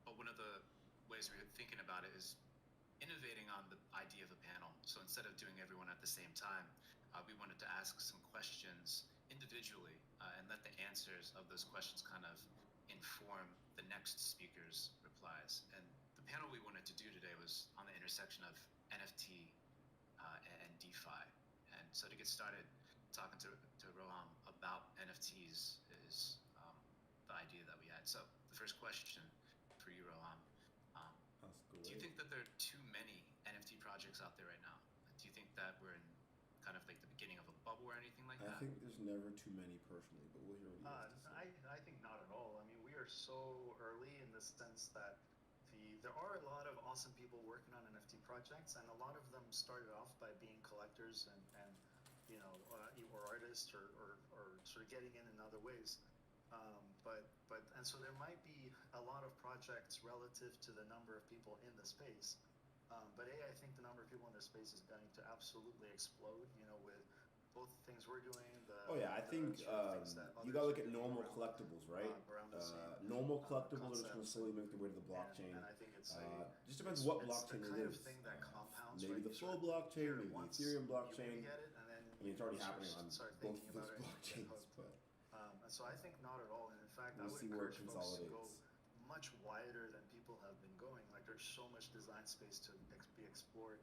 But one of the ways we were thinking about it is innovating on the idea of a panel. So instead of doing everyone at the same time, we wanted to ask some questions individually and let the answers of those questions kind of inform the next speaker's replies. And the panel we wanted to do today was on the intersection of NFT and DeFi. And so to get started talking to Roham about NFTs is the idea that we had. So the first question for you, Roham, do you think that there are too many NFT projects out there right now? Do you think that we're in kind of like the beginning of a bubble or anything like I that? think there's never too many personally, but we'll hear what you have to say. I think not at all. I mean, we are so early in the sense that there are a lot of awesome people working on NFT projects, and a lot of them started off by being collectors and or artists or sort of getting in other ways. And so there might be a lot of projects relative to the number of people in the space. But I think the number of people in this space is going to absolutely explode. With both the things we're doing. I think you gotta look at normal collectibles, right? Normal collectibles are just gonna slowly make their way to the blockchain. And I think it's just depends what it's blockchain the it kind is. of thing that compounds, Maybe right? the You Flow sort of blockchain, hear it maybe the once, Ethereum you blockchain. maybe get it, and then I mean, it's already happening on start both thinking those about it and get blockchains, hooked. but And so I think not at all. And in fact, we'll I would see where it encourage folks to go consolidates. much wider than people have been going. Like there's so much design space to be explored.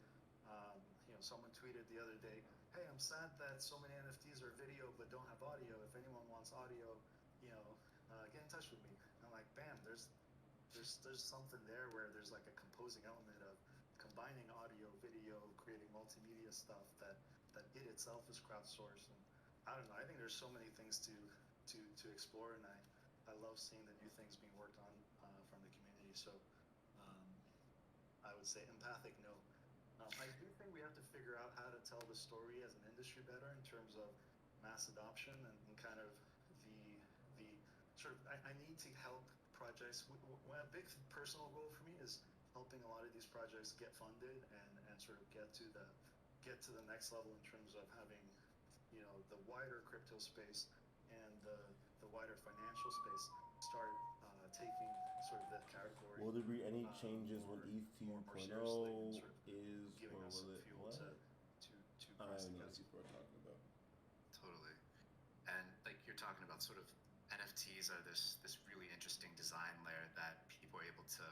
Someone tweeted the other day, "Hey, I'm sad that so many NFTs are video but don't have audio. If anyone wants audio, get in touch with me." I'm like, bam, there's something there where there's like a composing element of combining audio, video, creating multimedia stuff that it itself is crowdsourced. And I don't know. I think there's so many things to explore, and I love seeing the new things being worked on from the community. So I would say empathic, no. I do think we have to figure out how to tell the story as an industry better in terms of mass adoption and kind of the sort of I need to help projects. A big personal goal for me is helping a lot of these projects get funded and sort of get to the next level in terms of having the wider crypto space and the wider financial space start taking sort of that category. Will there be any changes when ETH more 2.0 seriously and sort of is, giving or us will some it? fuel What? to I cross don't the know what chasm. people are talking about. Totally. And like you're talking about, sort of NFTs are this really interesting design layer that people are able to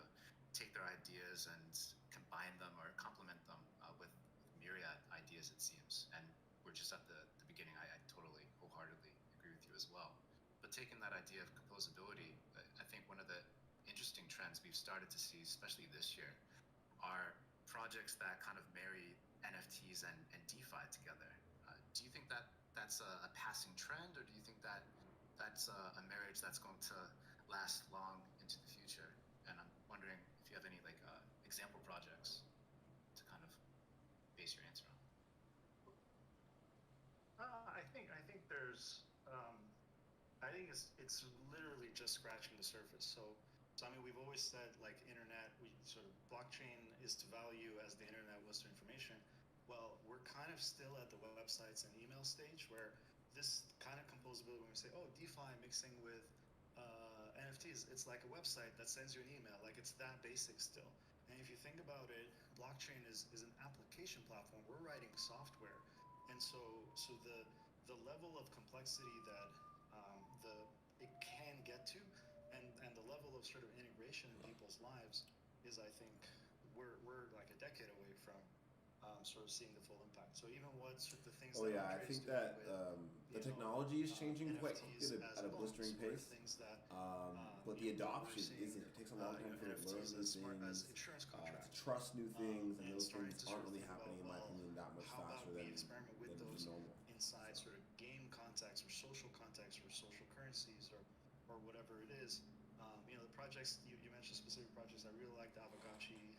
take their ideas and combine them or complement them with myriad ideas, it seems. And we're just at the beginning. I totally wholeheartedly agree with you as well. But taking that idea of composability, I think one of the interesting trends we've started to see, especially this year, are projects that kind of marry NFTs and DeFi together. Do you think that that's a passing trend, or do you think that that's a marriage that's going to last long into the future? And I'm wondering if you have any example projects to kind of base your answer on. I think there's I think it's literally just scratching the surface. So I mean, we've always said like internet, we sort of blockchain is to value as the internet was to information. Well, we're kind of still at the websites and email stage where this kind of composability, when we say, oh, DeFi mixing with NFTs, it's like a website that sends you an email. Like it's that basic still. And if you think about it, blockchain is an application platform. We're writing software. And so the level of complexity that it can get to, and the level of sort of integration in people's lives is, I think, we're like a decade away from sort of seeing the full impact. So even what's the things Oh that yeah, I Andre is think doing that with the technology is changing quite NFTs quickly as at a well, blistering sort of pace. things that But the you know, we're adoption seeing, isn't. It takes a long time for you to learn NFTs new as smart as things, insurance to contracts, trust new things, and and those starting things to aren't sort of really think about, happening, in my well, opinion, that much how about faster we than experiment with than those normal. inside So. sort of game contexts or social contexts or social currencies or whatever it is. You know, the projects you mentioned specific projects. I really liked Avagachi.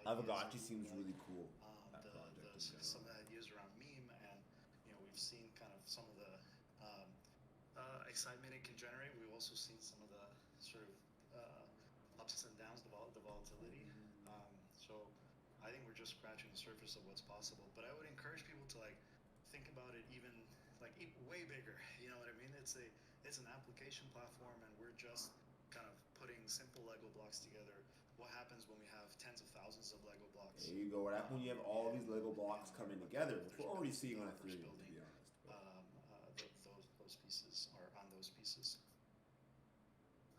Avagachi ideas. I seems really really cool. That the project in some general. of that used around meme, and you know, we've seen kind of some of the excitement it can generate. We've also seen some of the sort of ups and downs, the volatility. So I think we're just scratching the surface of what's possible. But I would encourage people to like think about it even like way bigger. You know what I mean? It's an application platform, and we're just kind of putting simple Lego blocks together. What happens when we have tens of thousands of Lego blocks? There you go. What happens when you have all these Lego blocks coming together, which we're already seeing on Developers Ethereum, to building be honest. those pieces or on those pieces.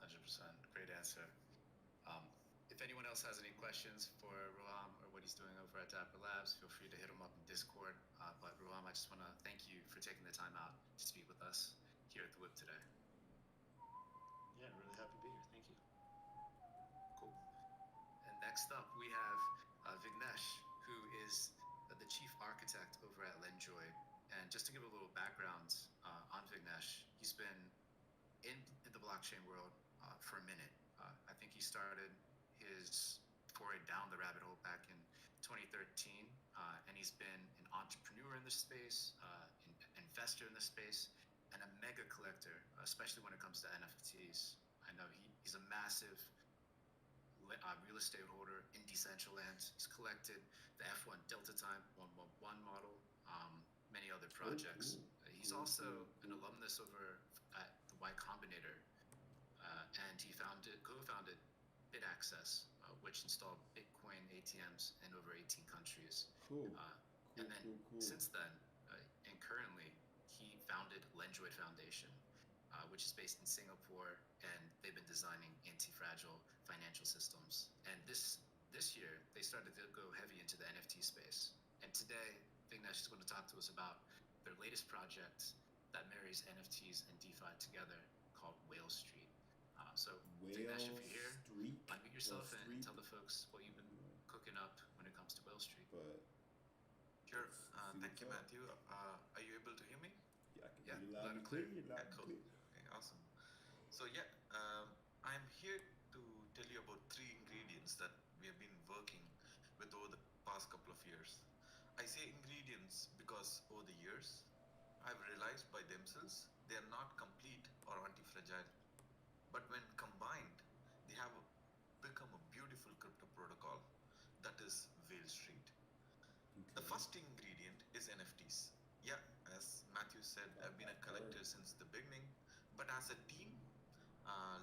100%. Great answer. If anyone else has any questions for Roham or what he's doing over at Dapper Labs, feel free to hit him up in Discord. But Roham, I just want to thank you for taking the time out to speak with us here at the WIP today. Yeah, really happy to be here. Thank you. Cool. And next up, we have Vignesh, who is the chief architect over at Lenjoy. And just to give a little background on Vignesh, he's been in the blockchain world for a minute. I think he started his foray down the rabbit hole back in 2013, and he's been an entrepreneur in this space, an investor in this space, and a mega collector, especially when it comes to NFTs. I know he's a massive real estate holder in Decentraland. He's collected the F1 Delta Time 111 model, many other projects. He's also an alumnus over at the Y Combinator, and he co-founded BitAccess, which installed Bitcoin ATMs in over 18 countries. Cool. And then since then, and currently, he founded Lenjoy Foundation, which is based in Singapore, and they've been designing anti-fragile financial systems. And this year, they started to go heavy into the NFT space. And today, Vignesh is going to talk to us about their latest project that marries NFTs and DeFi together, called Whale Street. So, Vignesh, if you're here, unmute yourself and tell the folks what you've been cooking up when it comes to Whale Street. But Sure. Thank you, Matthew. Are you able to hear me? yeah, I can Yeah, hear you loud and clear. Yeah, cool. Okay, awesome. So yeah, I'm here to tell you about 3 ingredients that we have been working with over the past couple of years. I say ingredients because over the years, I've realized by themselves they are not complete or anti-fragile. But when combined, they have become a beautiful crypto protocol that is Whale Street. The first ingredient is NFTs. Yeah, as Matthew said, I've been a collector since the beginning, but as a team,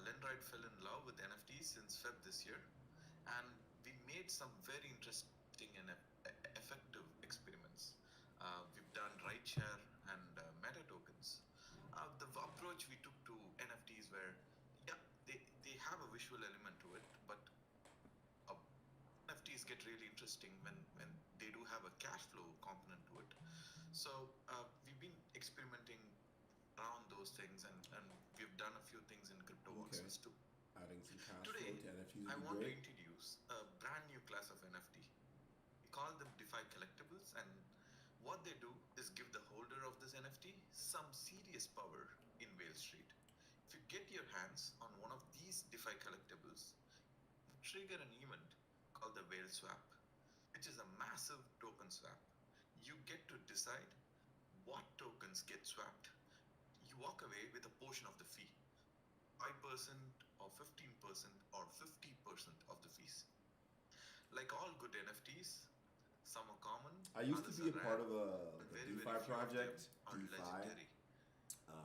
Lendrite fell in love with NFTs since Feb this year, and we made some very interesting and effective experiments. We've done rideshare and meta tokens. The approach we took to NFTs were, yeah, they have a visual element to it, but NFTs get really interesting when they do have a cash flow component to it. So we've been experimenting around those things, and we've done a few things in crypto boxes too. Adding some cash Today, flow to NFTs I would be want to great. introduce a brand new class of NFT. We call them DeFi collectibles, and what they do is give the holder of this NFT some serious power in Whale Street. If you get your hands on one of these DeFi collectibles, trigger an event called the Whale Swap, which is a massive token swap. You get to decide what tokens get swapped. You walk away with a portion of the fee, 5% or 15% or 50% of the fees. Like all good NFTs, some are common. I used to be a part of a very, DeFi very few of them project, are DeFi, legendary.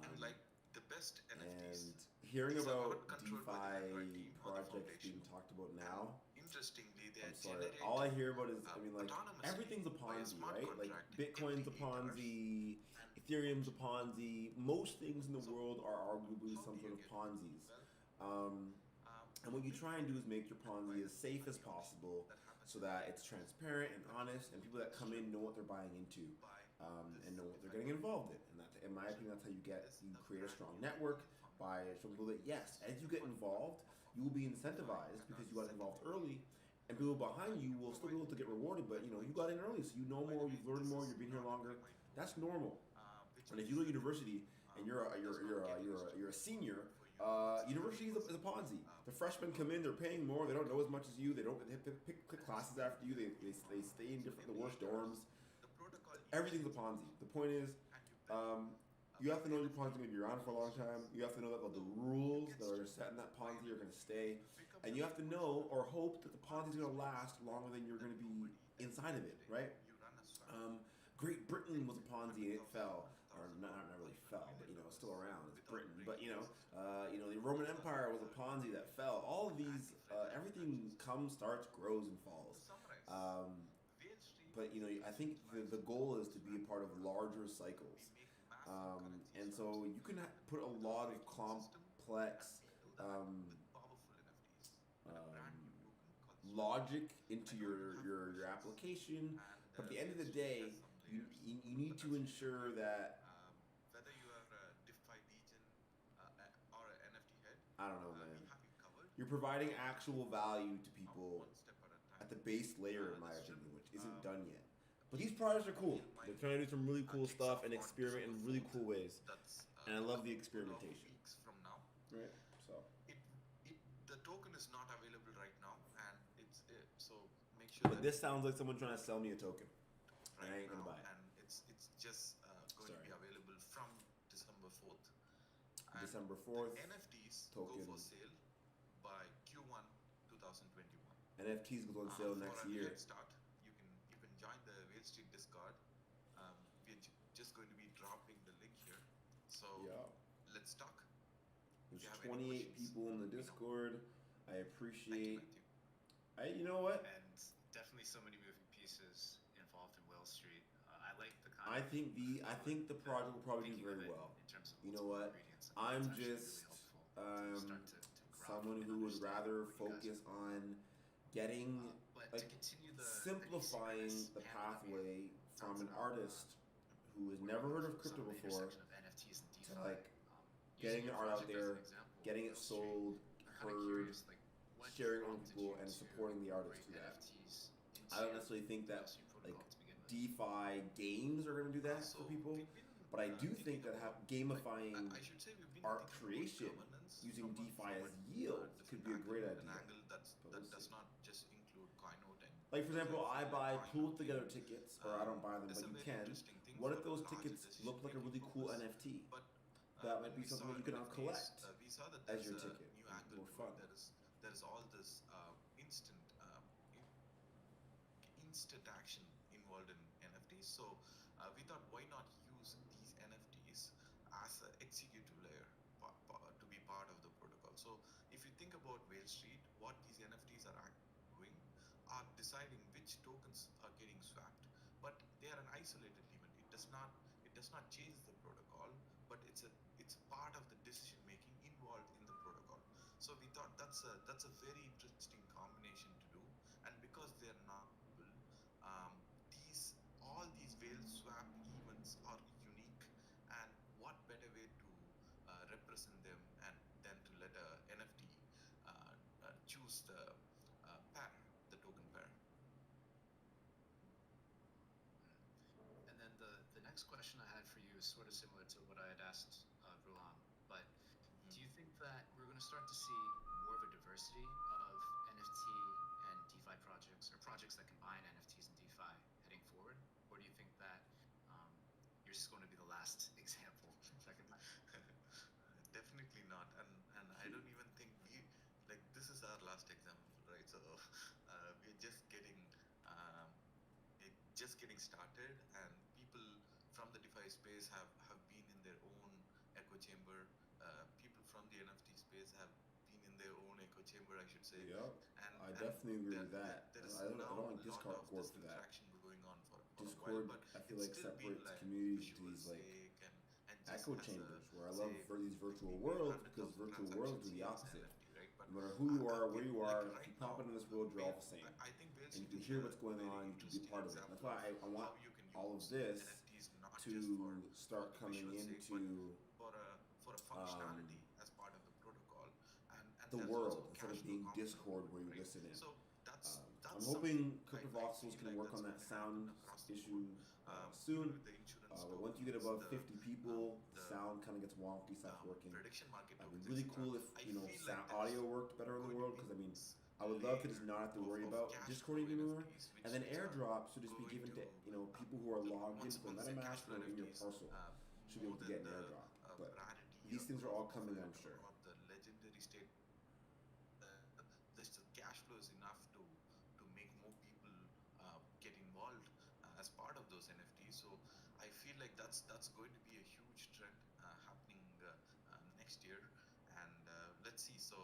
And like the best NFTs, and hearing these are about not controlled by the Lendrite DeFi team or the projects being foundation. talked about now, Interestingly, they I'm are sorry, generated all I hear about is, I mean, like, autonomously everything's a by a Ponzi, smart right? Like, contract Bitcoin's a every 8 hours. Ponzi, Ethereum's a Ponzi, most things in the world are arguably some sort of Ponzi's. And what you try and do is make your Ponzi as safe as possible, so that it's transparent and honest, and people that come in know what they're buying into, and know what they're getting involved in. And that, in my opinion, that's how you create a strong network by showing people that yes, as you get involved, you will be incentivized because you got involved early, and people behind you will still be able to get rewarded. But you got in early, so you know more, you've learned more, you've been here longer. That's normal. And if you go to university and you're a senior, university is a Ponzi. The freshmen come in, they're paying more, they don't know as much as you, they don't pick classes after you, they stay in the worst dorms. Everything's a Ponzi. The point is, you have to know your Ponzi may be around for a long time. You have to know that the rules that are set in that Ponzi are going to stay. And you have to know or hope that the Ponzi is going to last longer than you're going to be inside of it, right? Great Britain was a Ponzi and it fell. Or not really fell, but it's still around. It's Britain. But the Roman Empire was a Ponzi that fell. All of these, everything comes, starts, grows, and falls. But I think the goal is to be a part of larger cycles, and so you can put a lot of complex logic into your application. But at the end of the day, you need to ensure that. I don't know, man. You're providing actual value to people at the base layer, in my opinion, which isn't done yet. But these projects are cool. They're trying to do some really cool stuff and experiment in really cool ways. And I love the experimentation. Right? So. The token is not available right now, and it's so make sure. But this sounds like someone trying to sell me a token. Right, I ain't gonna buy it. And it's just going to be available from December 4th. And December 4th. NFTs token. go for sale by Q1 2021. NFTs goes on sale next for a year. late start, you can join the Wall Street Discord. We're just going to be dropping the link here. So let's talk. There's 28 people in the Discord. I appreciate. Thank you, You know what? And definitely so many moving pieces involved in Wall Street. I like the I think the project will probably do very well. In terms of You know what? I'm just someone who would rather focus on getting simplifying the pathway from an artist who has never heard of crypto before to getting the art out there, getting it sold, heard, sharing on people, and supporting the artist through that. I don't necessarily think that DeFi games are going to do that for people, but I do think that gamifying art creation using DeFi as yield could be a great idea. That does not just include coin noting. Like, for example, I buy pooled together tickets, or I don't buy them, but you can. What if those tickets look like a really cool NFT? That might be something that you can now collect as your ticket. More fun. There is all this instant action involved in NFTs. So we thought, why not use these NFTs as an executive layer to be part of the protocol? So if you think about Wall Street, what these NFTs are doing are deciding which tokens are getting swapped, but they are an isolated event. It does not change the protocol, but it's part of the decision making involved in the protocol. So we thought that's a very interesting combination to do, and because they're not all these whale swap events are unique, and what better way to represent them and then to let a NFT choose the pair, the token pair. And then the next question I had for you is sort of similar to what I had asked Ruham, but do you think that we're going to start to see more of a diversity of NFT and DeFi projects, or projects that combine NFTs and DeFi heading forward? Or do you think that you're just going to be the last example? Definitely not, and I don't even think this is our last example, right? So we're just getting started, and people from the DeFi space have been in their own echo chamber. People from the NFT space have been in their own echo chamber, I should say. Yeah, I definitely agree with that. I don't like Discord for that. Going on for Discord, a while, but I feel like separates communities into these echo chambers where I love for these virtual worlds, because virtual worlds do the opposite. but No matter who you are, where okay, you like are, if right you pop now, into this world, you're all the same. I think Whale And you City can is hear a what's going very on, you can be interesting part of it. example That's why I want how you can all of use this NFTs not to just start for the coming visual sake, into but for a functionality as part of the protocol, and the there's world also instead of cash flow being component, Discord where you right? listen in. So that's I'm something hoping I Cryptovoxels feel can like work that's on that going to happen sound across the issue board. soon. Even with the insurance But once you get tokens, above 50 people, the sound kind of gets wonky, stops working. prediction market It'd be tokens, really etc. cool if I sound, feel like audio there's worked better in the going to world. be Because I mean, this I would love to just layer not have to worry of about cash Discord flow anymore. NFTs, And then which are airdrops should just be going given to to people who are logged once into the say cash MetaMask flow or in your NFTs, parcel. Should be more able to get than an the airdrop. But rarity these things are all of coming, it, I'm sure. or the legendary state. The cash flow is enough to make more people get involved as part of those NFTs. So I feel like that's going to be a huge trend happening next year. And let's see. So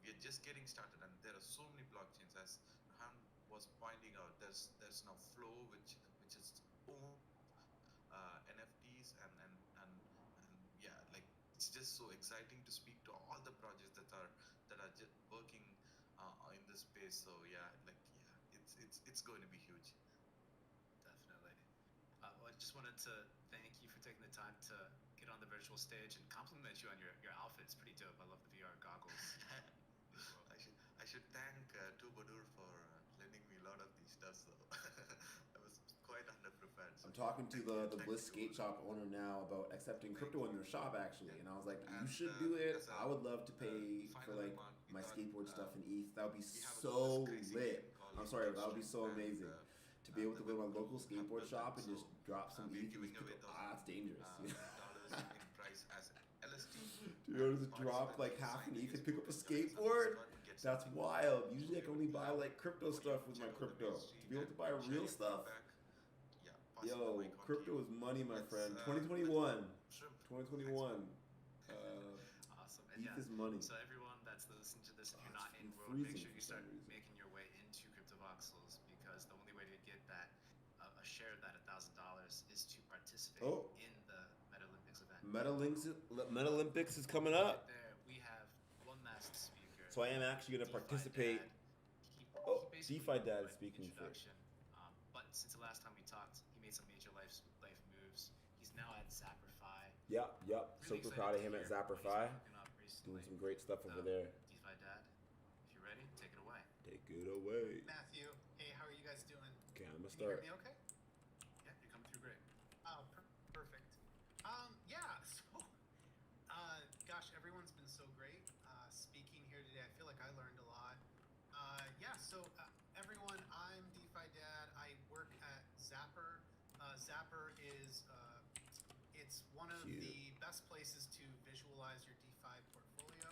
we're just getting started, and there are so many blockchains. As Han was pointing out, there's now Flow, which is own NFTs, and yeah, like it's just so exciting to speak to all the projects that are just working in this space. So yeah, like yeah, it's going to be huge. Definitely. Well, I just wanted to thank you for taking the time to get on the virtual stage and compliment you on your outfit. It's pretty dope. I love the VR goggles. I should thank Tubadur for lending me a lot of these stuff. So I was quite underprepared. So I'm talking to the thank Bliss you, Skate Tubadur. Shop owner now about accepting crypto in their shop actually, and I was like, you And, should do it. as a, I would love to pay for final like remark, we my thought, skateboard stuff in ETH. That would be we have so this crazy lit. game called I'm sorry, that would be Unfiltered, so amazing. to be able to go to my local skateboard shop and just drop some ETH. giving away That's dangerous. dollars in price as LST. To be able to drop like half an ETH and pick up a skateboard. That's wild. Usually I can only buy like crypto stuff with my crypto. To be able to buy real stuff. Yo, crypto is money, my friend. 2021. 2021. Awesome. And ETH is money. So everyone that's listening to this, if you're not in it's world, make freezing sure you for start some reason. making your way into CryptoVoxels, because the only way to get that a share of that $1,000 is to participate in the Metalympics event. Metalympics is coming up. Right there, we have one masked speaker. So I am actually going to participate. DeFi Dad is speaking first. But since the last time we talked, he made some major life moves. He's now at Zaprify. Yep. Really Super excited proud of to him at hear what he's Zaprify. working on recently. Doing some great stuff over So, there. DeFi Dad, if you're ready, take it away. Take it away. Matthew, hey, how are you guys doing? Okay, I'm going to Can you hear start. me okay? Yeah, you're coming through great. Oh, perfect. Gosh, everyone's been so great speaking here today. I feel like I learned a lot. Everyone, I'm DeFi Dad. I work at Zapper. Zapper is it's one of the best places to visualize your DeFi portfolio.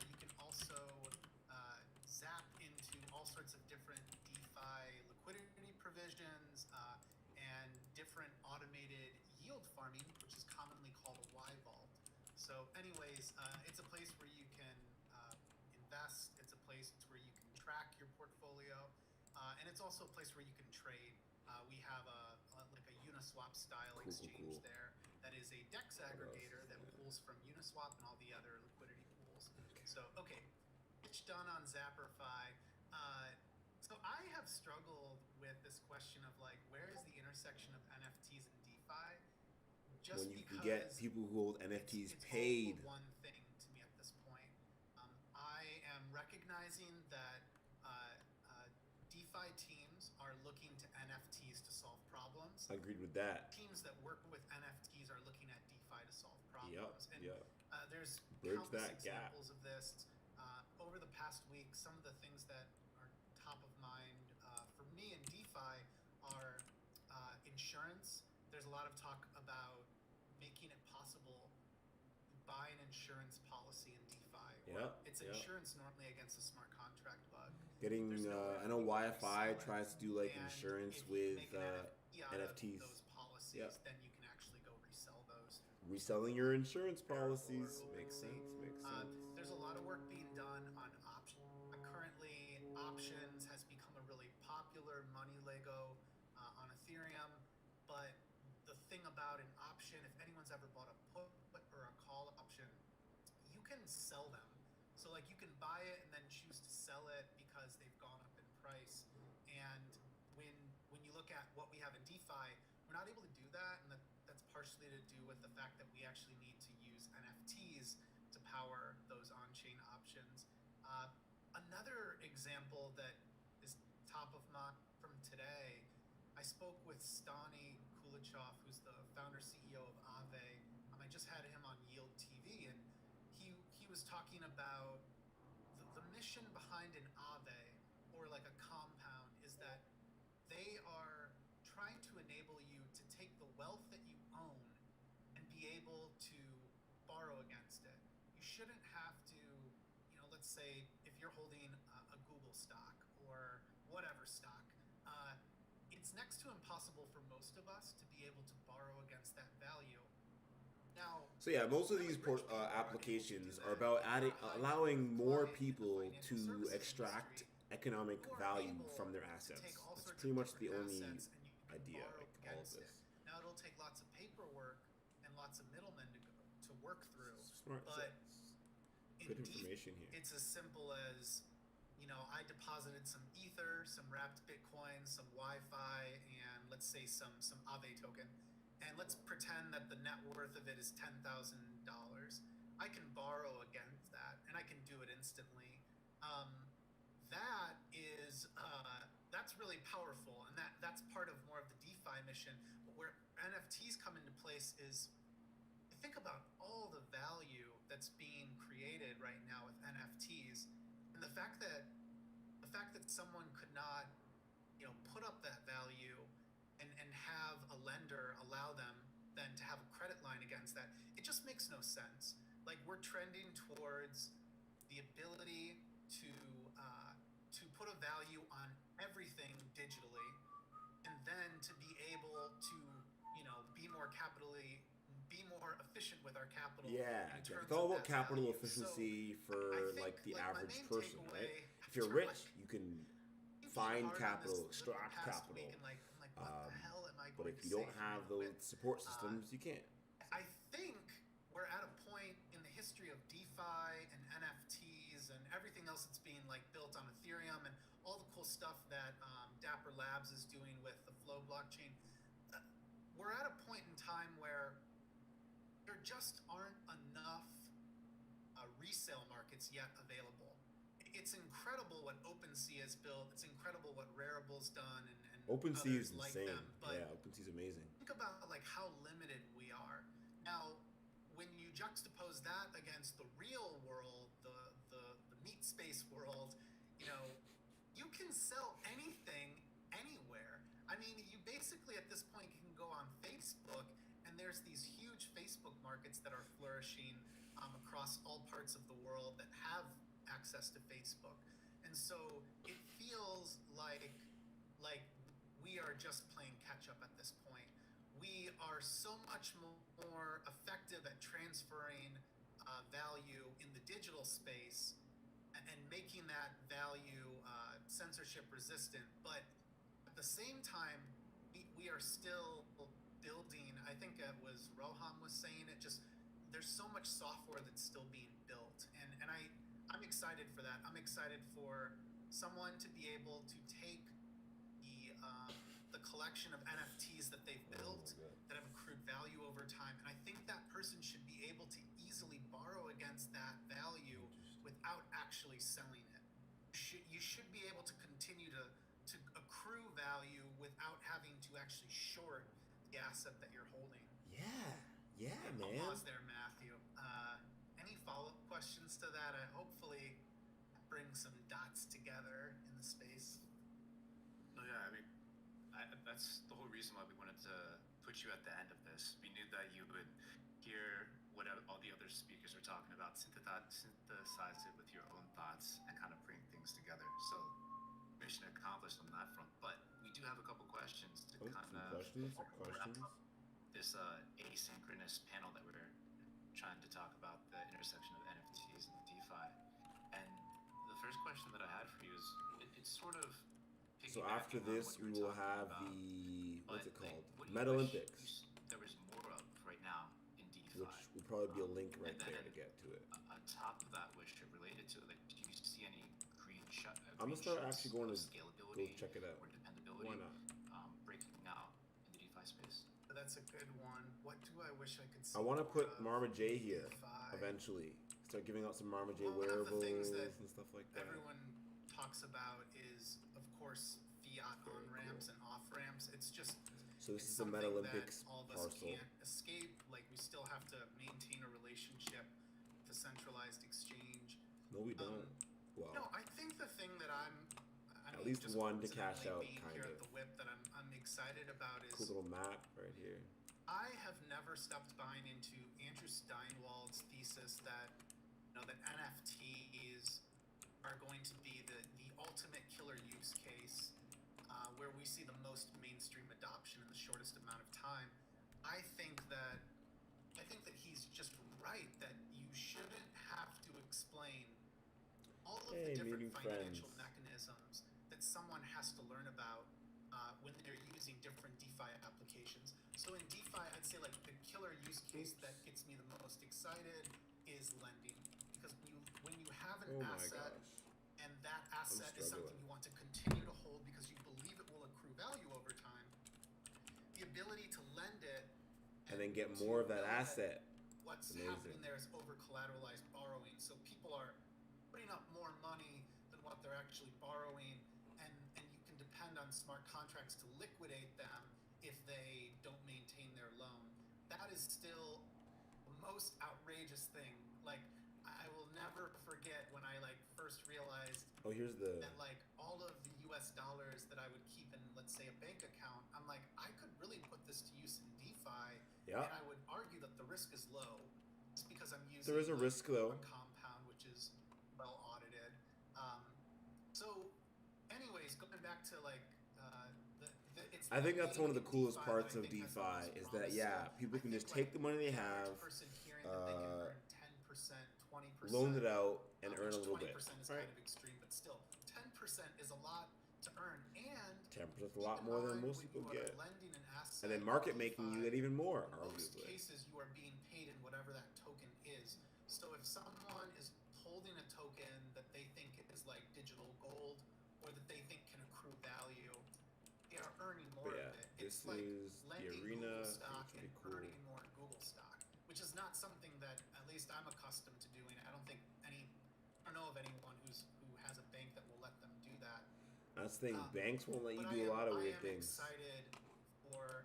You can also zap into all sorts of different DeFi liquidity provisions and different automated yield farming, which is commonly called a Y vault. So anyways, it's a place where you can invest. It's a place where you can track your portfolio. And it's also a place where you can trade. We have a Uniswap style exchange there that is a DEX aggregator that pulls from Uniswap and all the other liquidity pools. So, okay, pitch done on Zaprify. So I have struggled with this question of like, where is the intersection of NFTs and DeFi? Just When you can because get people who hold NFTs it's paid. all for one thing to me at this point. I am recognizing that DeFi teams are looking to NFTs to solve problems. I agreed with that. Teams that work with NFTs are looking at DeFi to solve problems. Yep. There's Bridge countless that gap. examples of this. Over the past week, some of the things that are top of mind for me in DeFi are insurance. There's a lot of talk about making it possible to buy an insurance policy in DeFi. It's insurance normally against a smart contract bug. Getting, I know YFI tries to do like And insurance if you with make an NFT out of NFTs. those policies, then you can actually go resell those. Reselling your insurance policies makes sense. There's a lot of work being done on options. Currently, options has become a really popular money Lego on Ethereum. But the thing about an option, if anyone's ever bought a put or a call option, you can sell them. So So like you can buy it and then choose to sell it because they've gone up in price. And when you look at what we have in DeFi, we're not able to do that, and that's partially to do with the fact that we actually need to use NFTs to power those on-chain options. Another example that is top of mind from today, I spoke with Stani Kulichov, who's the founder CEO of Aave. I just had him on Yield TV, and he was talking about the mission behind an Aave, or like a compound, is that they are trying to enable you to take the wealth that you own and be able to borrow against it. You shouldn't have to, let's say if you're holding a Google stock or whatever stock, it's next to impossible for most of us to be able to borrow against that value. Now, so yeah, most of these applications are about allowing more people to extract economic value from their assets. That's pretty much the only idea, like all of this. Now it'll take lots of paperwork and lots of middlemen to work through. Smart. But Good information here. It's as simple as, I deposited some Ether, some wrapped Bitcoin, some Wi-Fi, and let's say some Aave token. And let's pretend that the net worth of it is $10,000. I can borrow against that, and I can do it instantly. That's really powerful, and that's part of more of the DeFi mission. But where NFTs come into place is, think about all the value that's being created right now with NFTs, and the fact that someone could not, put up that value and have a lender allow them then to have a credit line against that, it just makes no sense. Like, we're trending towards the ability to put a value on everything digitally, and then to be able to, be more efficient with our capital. Yeah, it's all about capital efficiency for like the average person, right? If you're rich, you can find capital, extract capital. But if you don't have those support systems, you can't. I think we're at a point in the history of DeFi and NFTs and everything else that's being like built on Ethereum and all the cool stuff that Dapper Labs is doing with the Flow blockchain. We're at a point in time where there just aren't enough resale markets yet available. It's incredible what OpenSea has built. It's incredible what Rarible's done, and OpenSea is like insane. Them. But yeah, OpenSea is amazing. Think about like how limited we are now. When you juxtapose that against the real world, the meat space world, you can sell anything anywhere. I mean, you basically at this point can go on Facebook, and there's these huge Facebook markets that are flourishing across all parts of the world that have access to Facebook. And so it feels like we are just playing catch up at this point. We are so much more effective at transferring value in the digital space and making that value censorship resistant. But at the same time, we are still building, I think it was Roham was saying it, just there's so much software that's still being built. And I'm excited for that. I'm excited for someone to be able to take the collection of NFTs that they've built that have accrued value over time, and I think that person should be able to easily borrow against that value without actually selling it. You should be able to continue to accrue value without having to actually short the asset that you're holding. Yeah, man. I'll pause there, Matthew. Any follow-up questions to that? I hopefully bring some dots together in the space. No, yeah, I mean, that's the whole reason why we wanted to put you at the end of this. We knew that you would hear what all the other speakers are talking about, synthesize it with your own thoughts, and kind of bring things together. So, mission accomplished on that front. But we do have a couple questions to kind of wrap up this asynchronous panel that we're trying to talk about, the intersection of NFTs and DeFi. And the first question that I had for you is, it's sort of so after this, we will have what's it called? Meta Olympics. There was more of right now in DeFi. Which probably be a link right And then there to get to it. On top of that, which are related to it, like, do you see any green I'm gonna start shoots actually going of to scalability go check it out. or dependability Why not? breaking out in the DeFi space? That's a good one. What do I wish I could see? I want to more put of? Marma J here DeFi. eventually. Start giving out some Marma J One of the things wearables that and stuff like that. Everyone talks about is, of course, fiat on ramps and off ramps. It's just So this it's is the Meta something Olympics that all of us parcel. can't escape. Like, we still have to maintain a relationship to centralized exchange. No, we don't. Well, No, I think the thing that I at mean, least just one to cash coincidentally out, being kind here of. at the WIP that I'm excited about is Cool little map right here. I have never stopped buying into Andrew Steinwald's thesis that that NFTs are going to be the ultimate killer use case, where we see the most mainstream adoption in the shortest amount of time. I think that he's just right that you shouldn't have to explain all of the different financial mechanisms that someone has to learn about when they're using different DeFi applications. So in DeFi, I'd say like the killer use case that gets me the most excited is lending, because when you have an asset and that asset is something you want to continue to hold because you believe it will accrue value over time, the ability to lend it And then get more of that asset. What's Amazing. happening there is over collateralized borrowing. So people are putting up more money than what they're actually borrowing, and you can depend on smart contracts to liquidate them if they don't maintain their loan. That is still the most outrageous thing. Like, I will never forget when I first realized Here's the that all of the US dollars that I would keep in, let's say, a bank account, I'm like, I could really put this to use in DeFi. Yeah. And I would argue that the risk is low, just because I'm using There is a risk, though. a compound which is well audited. So, anyways, going back to it's I think that's one of the coolest DeFi parts that I of think has the DeFi most is that promise. people I can think, just take the money they the have, average person hearing that they can earn 10%, 20%, loan it out, and earn a which little bit. 20% is kind of extreme, but still, 10% is a lot to earn, and 10% is a lot more than most people get. Lending an asset, And then market making, you get even more, in most arguably. cases, you are being paid in whatever that token is. So if someone is holding a token that they think is like digital gold, or that they think can accrue value, they are earning more But yeah, of it. this It's like is the lending arena. Google I think stock it's and pretty cool. earning more Google stock, which is not something that at least I'm accustomed to doing. I don't know of anyone who has a bank that will let them do that. That's the thing. Banks won't let you But do a lot of I weird am things. excited for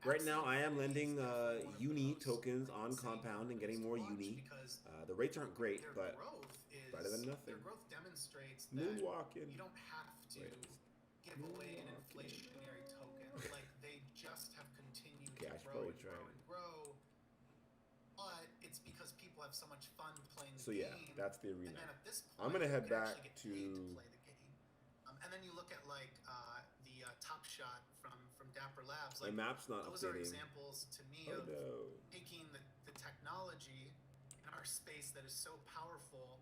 Right now, I am absolutely lending one of the Uni most, tokens on insane Compound and getting companies more to watch Uni. because The rates aren't great, their but growth is, better than nothing. Their growth demonstrates that Moonwalking. you don't have to give away an inflationary token. Like, they just have continued Okay, I to should grow probably and try grow it. and grow. But it's because people have so much fun playing the So game. yeah, that's the arena. And then at this point, I'm gonna head you can back actually get paid to. play the game. And then you look at the Top Shot from Dapper Labs. My map's not those are updating. examples to me Oh of no. taking the technology in our space that is so powerful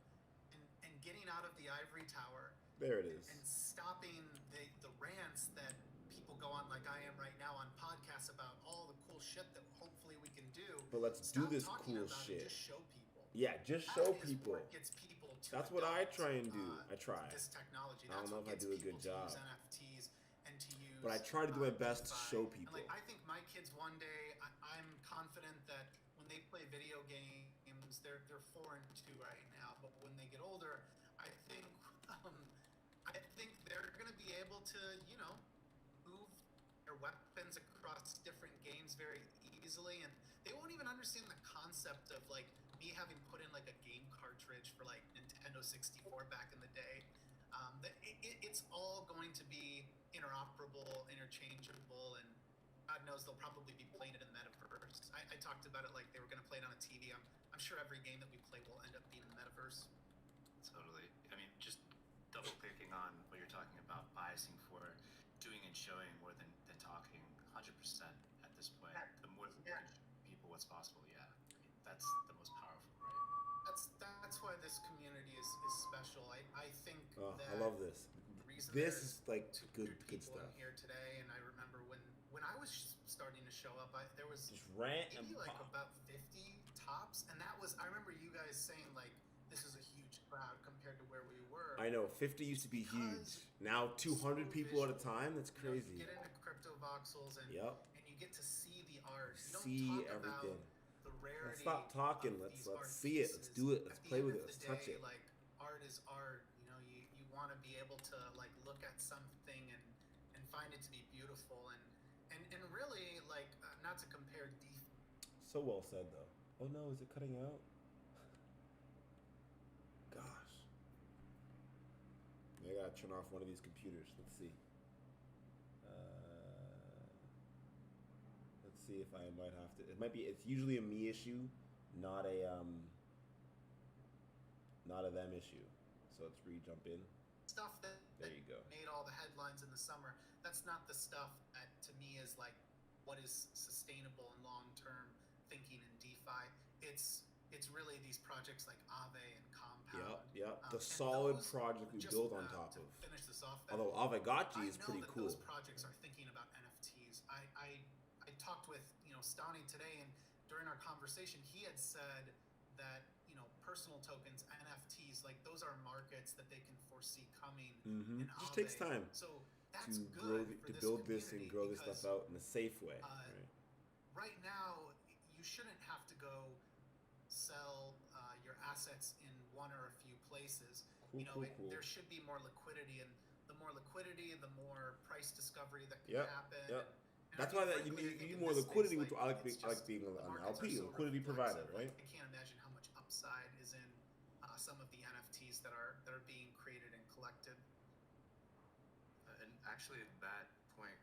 and getting out of the ivory tower. There it is. And stopping the rants that people go on, like I am right now, on podcasts about all the cool shit that hopefully we can do. But let's do this talking cool about shit. It, just show people. Yeah, just That show is people. what gets people to That's what I adopt, try and do. I try. This technology. I don't know if I That's do what a good gets people job. to use NFTs and to use. But I try to do my best to DeFi. show And, people. I think my kids one day, I'm confident that when they play video games, they're 4 and 2 right now. But when they get older, I think they're going to be able to, move their weapons across different games very easily, and they won't even understand the concept of me having put in a game cartridge for Nintendo 64 back in the day. It's all going to be interoperable, interchangeable, and God knows they'll probably be playing it in the metaverse. I talked about it like they were going to play it on a TV. I'm sure every game that we play will end up being in the metaverse. Totally. I mean, just double clicking on what you're talking about, biasing for doing and showing more than talking, 100% at this point. The more we can show people what's possible, yeah. I mean, that's the most powerful, right? That's why this community is special. I think that I love this. the reason This there's is like 200 good people stuff. in here today, and I remember when I was starting to show up, there was Just rant and maybe pop. about 50 tops I remember you guys saying like this is a huge crowd compared to where we were. I know 50 used to be huge. Now 200 people at a time. That's crazy. You get into crypto voxels and you get to see the art. You don't See talk everything. About the rarity. Let's stop talking. Let's see it. Let's do it. Let's play with it. Let's touch it. Like art is art. You know, you want to be able to like look at something and find it to be beautiful and really like not to compare So well said though. Oh no, is it cutting out? Gosh. I gotta turn off one of these computers. Let's see. Let's see if I might have to. It might be. It's usually a me issue, not a them issue. So let's re-jump in. Stuff that there you go. Made all the headlines in the summer. That's not the stuff that to me is like what is sustainable and long-term thinking in DeFi. It's really these projects like Aave and Compound. Yep. The solid project we build on top of. Finish this off. Although Aavegotchi is pretty cool. Those projects are thinking about NFTs. I talked with Stani today, and during our conversation, he had said that personal tokens, NFTs, like those are markets that they can foresee coming. It just takes time. So that's to good to build this and grow this stuff out in a safe way. Right now, you shouldn't have to go sell your assets in one or a few places. Cool. There should be more liquidity, and the more liquidity, the more price discovery that can happen. Yep. That's why that you need more liquidity, which I like being an LP, liquidity provider, right? I can't imagine how much upside is in some of the NFTs that are being created and collected. And actually, that point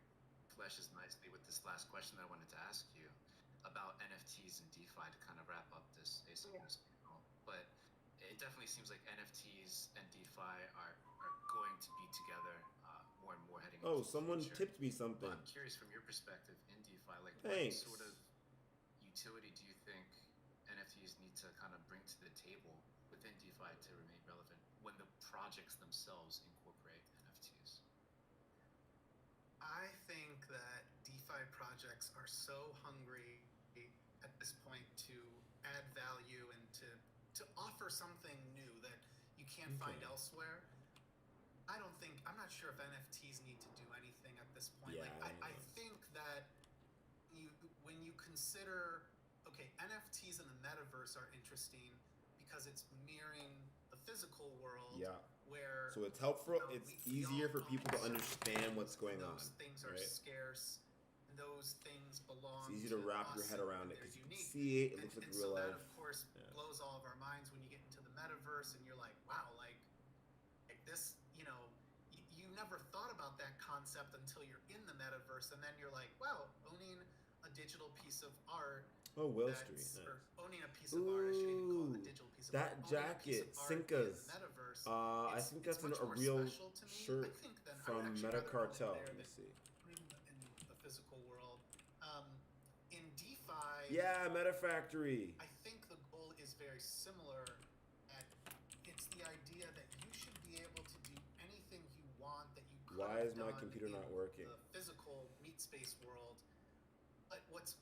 fleshes nicely with this last question that I wanted to ask you about NFTs and DeFi to kind of wrap up this asynchronous panel. But it definitely seems like NFTs and DeFi are going to be together more and more heading into someone the future. tipped me something. I'm curious from your perspective in DeFi, like Thanks. what sort of utility do you think NFTs need to kind of bring to the table within DeFi to remain relevant when the projects themselves incorporate NFTs? I think that DeFi projects are so hungry at this point to add value and to offer something new that you can't find elsewhere. I'm not sure if NFTs need to do anything at this point. I think that when you consider, NFTs in the metaverse are interesting because it's mirroring the physical world. Yeah. Where so it's helpful. It's easier for people to understand what's going on. Those things are scarce. Those things belong. It's easy to wrap your head around it because you can see it. It looks like real life. That, of course, blows all of our minds when you get into the metaverse and you're like, wow, like this. You never thought about that concept until you're in the metaverse, and then you're like, wow, owning a digital piece of art. Oh, Wall Street. Nice. Or owning a piece of art. I shouldn't even call it a digital piece of art. That jacket, Cinca's. I think that's a real shirt from Meta Cartel. Let me see. In the physical world. In DeFi. Yeah, Meta Factory. I think the goal is very similar. It's the idea that you should be able to do anything you want that you could Why is have my done computer in not working? The physical meat space world. But what's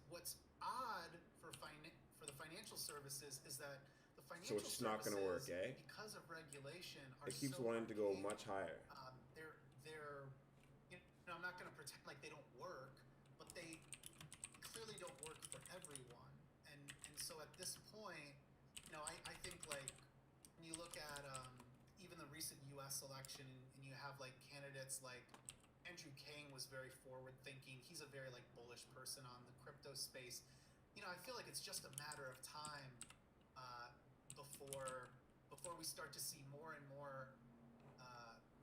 odd for the financial services is that the financial services, not going to work, because of regulation, are it keeps so wanting to go archaic. much higher. They're I'm not going to pretend like they don't work, but they clearly don't work for everyone. And so at this point, I think like when you look at even the recent U.S. election, and you have like candidates like Andrew Kang was very forward thinking. He's a very like bullish person on the crypto space. I feel like it's just a matter of time before we start to see more and more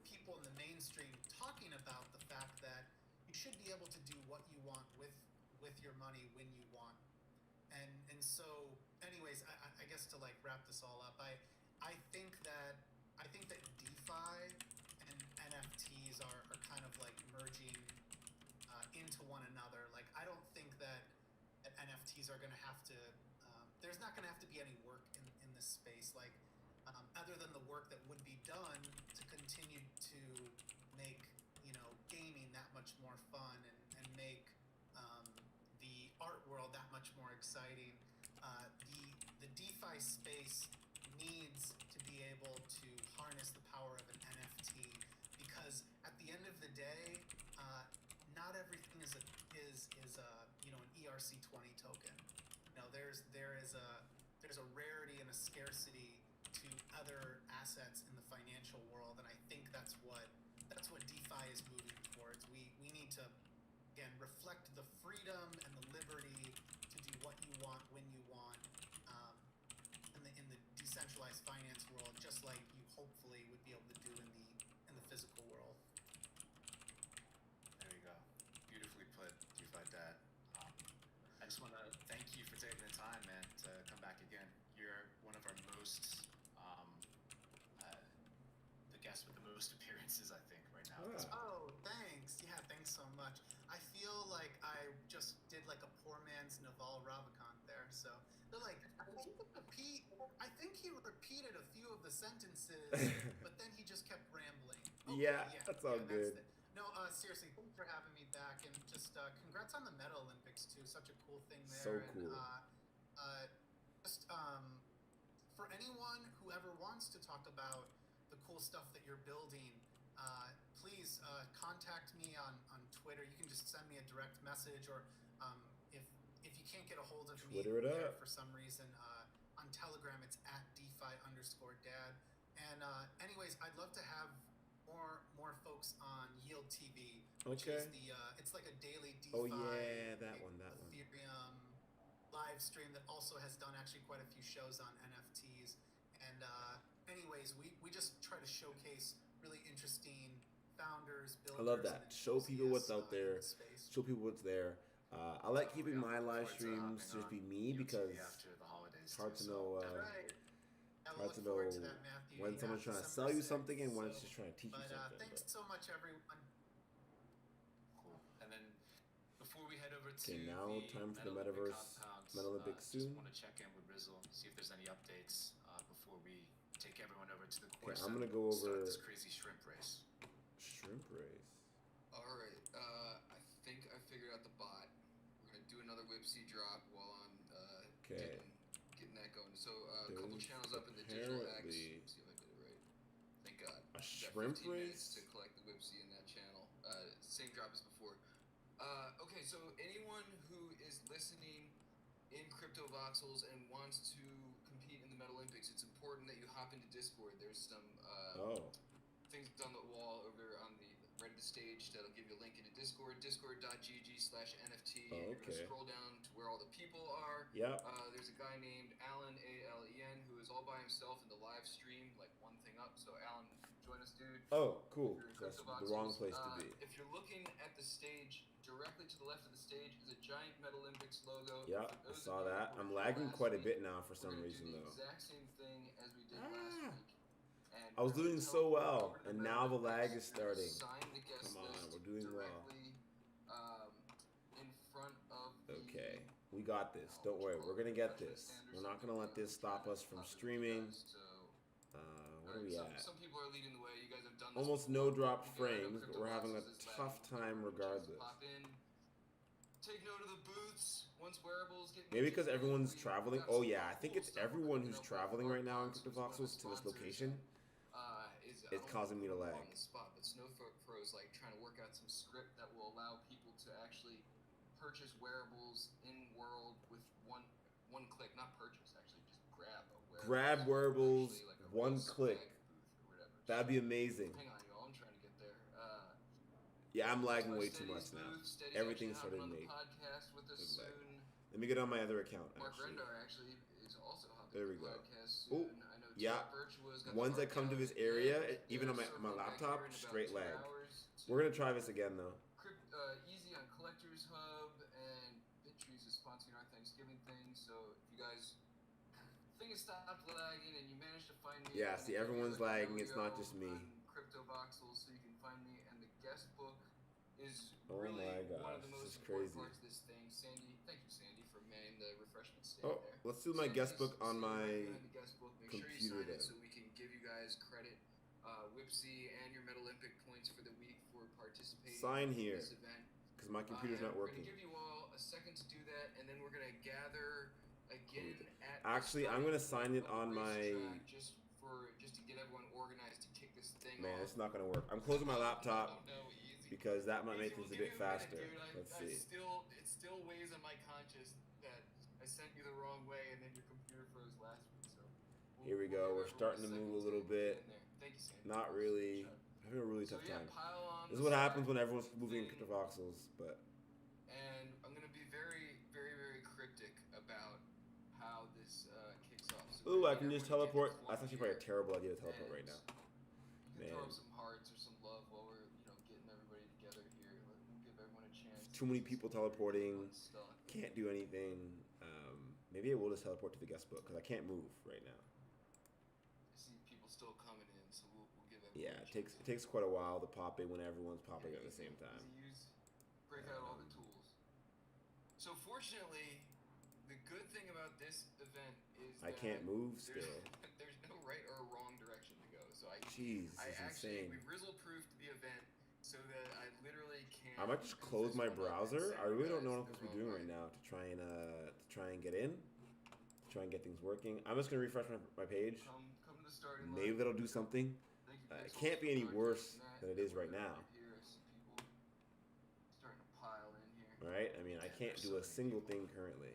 people in the mainstream talking about the fact that you should be able to do what you want with your money when you want. And so, anyways, I guess to like wrap this all up, I think that DeFi and NFTs are kind of like merging into one another. Like I don't think that NFTs are going to have to. There's not going to have to be any work in this space, like other than the work that would be done to continue to make gaming that much more fun and make the art world that much more exciting. The the DeFi space needs to be able to harness the power of an NFT, because at the end of the day, not everything is an ERC20 token. There's a rarity and a scarcity to other assets in the financial world, and I think that's what DeFi is moving towards. We need to, again, reflect the freedom and the liberty to do what you want when you want, in the decentralized finance world, just like you hopefully would be able to do in the physical world. There you go. Beautifully put, DeFi Dad. I just want to thank you for taking the time, man, to come back again. You're one of our most, the guest with the most appearances, I think, right now. Oh, thanks. Yeah, thanks so much. I feel like I just did like a poor man's Naval Ravikant there. So they're like, I think he repeated a few of the sentences, but then he just kept rambling. Okay, yeah, that's all good. No, seriously, thanks for having me back, and just congrats on the Meta Olympics too. Such a cool thing there. So cool. And for anyone who ever wants to talk about the cool stuff that you're building, please contact me on Twitter. You can just send me a direct message, or if you can't get a hold of Twitter me there for some reason, on Telegram it's @DeFi_dad. And anyways, I'd love to have more folks on Yield TV, which is it's like a daily DeFi. Oh yeah, that one. Ethereum live stream that also has done actually quite a few shows on NFTs. And anyways, we just try to showcase really interesting founders, builders. I love that. Show people what's out there. Show people what's there. I like keeping my live streams just be me, because it's hard to know. Hard to know when someone's trying to sell you something and when it's just trying to teach you something. Thanks so much, everyone. Cool. And then before we head over to now time for the Metaverse Meta Olympics soon. Just want to check in with Rizzle, see if there's any updates before we take everyone over to the Okay, course. I'm gonna go over this crazy shrimp race. Shrimp race. All right. I think I figured out the bot. We're gonna do another WIP drop while I'm getting that going. So a couple channels up in the digital X. Let's see if I did it right. Thank God. A shrimp race to collect the WIP in that channel. Same drop as before. Okay, so anyone who is listening in Crypto Voxels and wants to compete in the Meta Olympics, it's important that you hop into Discord. There's some things on the wall over on the right of the stage that'll give you a link into Discord, discord.gg/NFT. You're going to scroll down to where all the people are. Yep. There's a guy named Alan, A-L-E-N, who is all by himself in the live stream, like one thing up. So Alan, join us, dude. Oh, cool. That's the wrong place to be. If you're looking at the stage, directly to the left of the stage is a giant Meta Olympics logo. Yeah, I saw that. I'm lagging quite a bit now for some reason, though. Exact same thing as we did last week. And I was doing so well, and now the lag is starting. Come on, we're doing well. In front of okay, we got this. Don't worry, we're gonna get this. We're not gonna let this stop us from streaming. What are we at? Some people are leading the way. You guys have done this almost no drop frames, but we're having a tough time regardless. Take note of the booths once wearables get. Maybe because everyone's traveling. Oh yeah, I think it's everyone who's traveling right now in CryptoVoxels to this location. It's causing me to lag. On the spot, but Snow Pro is like trying to work out some script that will allow people to actually purchase wearables in world with one click, not purchase, actually just grab a wearable. Grab wearables, like one click. That'd be amazing. Hang on, y'all, I'm trying to get there. Yeah, I'm lagging way too much now. Everything's starting to make. Let me get on my other account. Mark Rendar actually is also hopping there we the go. podcast soon. Oh, yeah. Once I come to this area, even on my laptop, straight lag. We're gonna try this again though. Easy on Collectors Hub, and BitTrees is sponsoring our Thanksgiving thing. So if you guys think it stopped lagging and you managed to find me, yeah. See, everyone's lagging. It's not just me. Crypto Voxels, so you can find me, and the guest book is oh really my gosh, one of the most this is crazy. important parts of this thing. Sandy, thank you, Sandy, for manning the refreshment stand there. Let's do my guest book on my computer then. So we can give you guys credit, WIPC and your Meta Olympic points for the week for participating in here. This event. Because my computer's not working. We're going to give you all a second to do that, and then we're going to gather again at Actually, I'm gonna sign it on my. just to get everyone organized to kick this thing Man, off. it's not gonna work. I'm closing my laptop No, easy. because that might make Easy, things a give bit me minute, faster. dude. Let's I see. it still weighs on my conscience that I sent you the wrong way and then your computer froze last week. So Here we go. We're starting to move a little bit. Thank you, Sam. Not really. Having a really tough yeah, time. pile on This is the what happens start when everyone's moving thing. cryptovoxels, but. And I'm gonna be very, very, very cryptic about how this kicks off. So Ooh, I get can just everyone to teleport. get That's actually probably a terrible idea to teleport and right now. You can throw Man. up some hearts or some love while we're, getting everybody together here. We'll give everyone a chance. Too many people teleporting. Fun stuff. Can't do anything. Maybe I will just teleport to the guest book because I can't move right now. I see people still coming in, so we'll give everyone Yeah, a it takes chance. quite a while to pop in when everyone's popping at the same time. Break out all the tools. So fortunately, the good thing about this event is I that can't move still. there's no right or wrong direction to go. So Jeez, this is insane. we Rizzle-proofed the event so that I literally can't. I might just close my browser. I really don't know what I'm supposed to be doing right now to try and get in, to try and get things working. I'm just gonna refresh my page. Come to the starting line. Maybe that'll do something. Thank you, It Pixels, can't be for any contacting worse that. than it is right now. Here, I see people starting to pile in here. Right? I mean, I can't do a single thing currently.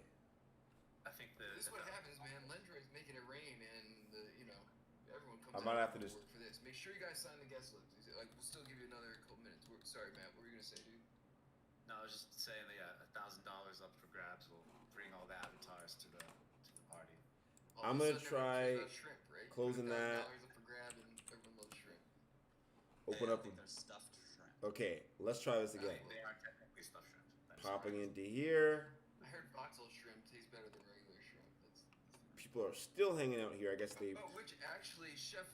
I think This is what happens, man. Lendroid's making it rain, and everyone comes I might out have to to just- work for this. Make sure you guys sign the guest list. Like, we'll still give you another couple minutes. Sorry, Matt. What were you gonna say, dude? No, I was just saying that $1,000 up for grabs will bring all the avatars to the party. I'm All of a gonna sudden, try everyone cares about shrimp, right? closing that. $1,000 up for grab, and everyone loves shrimp. Open I up. think they're stuffed shrimp. Okay, let's try this again. They are technically stuffed shrimp. That's Popping correct. into here. I heard voxel shrimp tastes better than regular shrimp. People are still hanging out here. I guess they. Oh, which actually, Chef,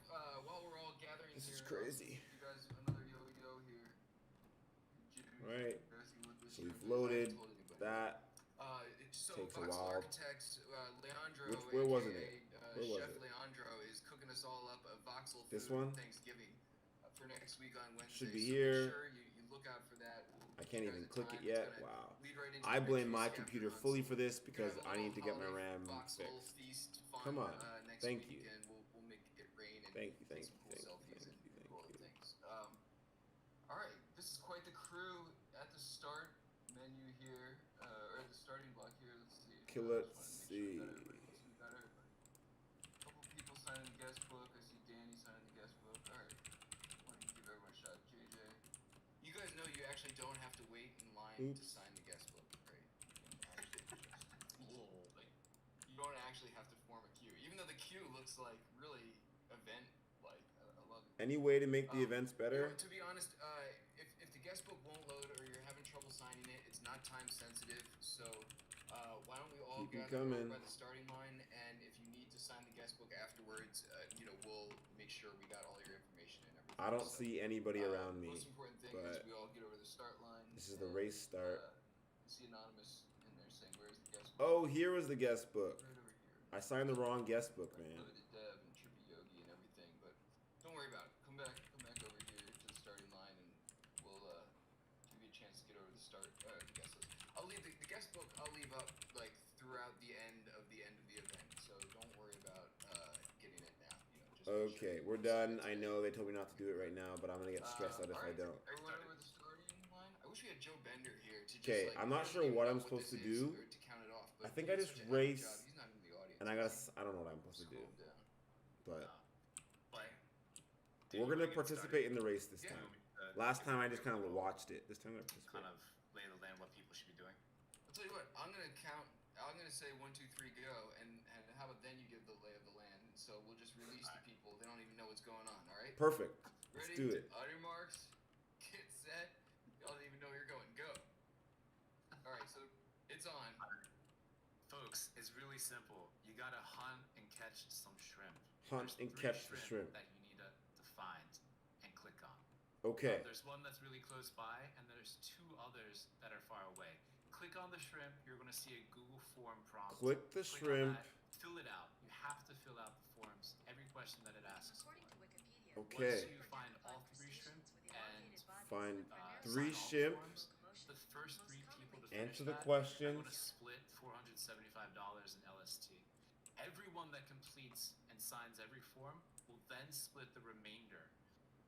while we're all gathering This here, is crazy. you guys another yo-yo here. Right. So we've loaded that. So Takes a Voxel while. Architects, Leandro, Where wasn't aka, it? Where was Chef it? Leandro is cooking us all up a voxel This food one? for Thanksgiving for next week on Wednesday. Should be so here. Make sure you look out for that. I can't You guys even a click time. it It's yet. gonna Wow. lead right into I the blame next my feast computer after fully on. for this We're because gonna have I a need to get my little RAM holiday voxel fixed. feast fun, Come on. next Thank week, you. and we'll make it rain and Thank you, take thank some you, cool thank you, selfies thank you, and thank cool other you. things. All right, this is quite the crew at the start menu here, or at the starting block here. Let's see. Okay, let's see. We got everybody. A couple people signing the guest book. I see Danny signing the guest book. All right. Why don't you give everyone a shot, JJ? You guys know you actually don't have to wait in line to Oops. sign the guest book, right? You can actually like, you don't actually have to form a queue, even though the queue looks like really event-like. I love it. Any way to make the events better? To be honest, if the guest book won't load or you're having trouble signing it, it's not time sensitive. So why don't we all Keep 'em gather over coming. by the starting line? And if you need to sign the guest book afterwards, we'll make sure we got all your information and everything. I don't So, see anybody around me. Most important thing but is we all get over the start line. this is the and, race start. I see Anonymous in there saying, "Where's the guest book?" Oh, here was the guest book. Right over here. I signed the wrong guest book, man. Chloethedev and Trippy Yogi and everything, but don't worry about it. Come back over here to the starting line, and we'll give you a chance to get over the guest list. I'll leave the guest book. I'll leave up like throughout the end of the event, so don't worry about getting it now. Just make Okay, sure we're done. I know they told me not to do it right now, but I'm gonna get stressed out if I alright, don't. Everyone over the starting line. I wish we had Joe Bender here to just Okay, like. I'm not he sure doesn't even what know I'm supposed this to is, do. or to count it off, I but think he I did just such a hell of a race, job. He's not in the audience. and I don't know what I'm supposed to do. Scroll down. But But we're gonna participate in the race this Yeah. time. Last time I just kind of watched it. This time I'm gonna participate. kind of lay the land what people should be doing. I'll tell you what. I'm gonna count. I'm gonna say 1, 2, 3, go, and how about then you give the lay of the land? So we'll just release the people. They don't even know what's going on. All right. Perfect. Let's Ready? do it. On your marks, get set. Y'all don't even know where you're going. Go. All right. So it's on. Folks, it's really simple. You gotta hunt and catch some shrimp. Hunt There's and 3 catch the shrimp. that you need to find and click on. Okay. There's one that's really close by, and there's 2 others that are far away. Click on the shrimp. You're gonna see a Google form prompt. Click the on shrimp. that, fill it out. You have to fill out the forms. Every question that it asks. According to Wikipedia, Okay. Once you find all 3 shrimp and Find sign 3 all the shrimp. forms, the first 3 people to Answer finish the that question. are gonna split $475 in LST. everyone that completes and signs every form will then split the remainder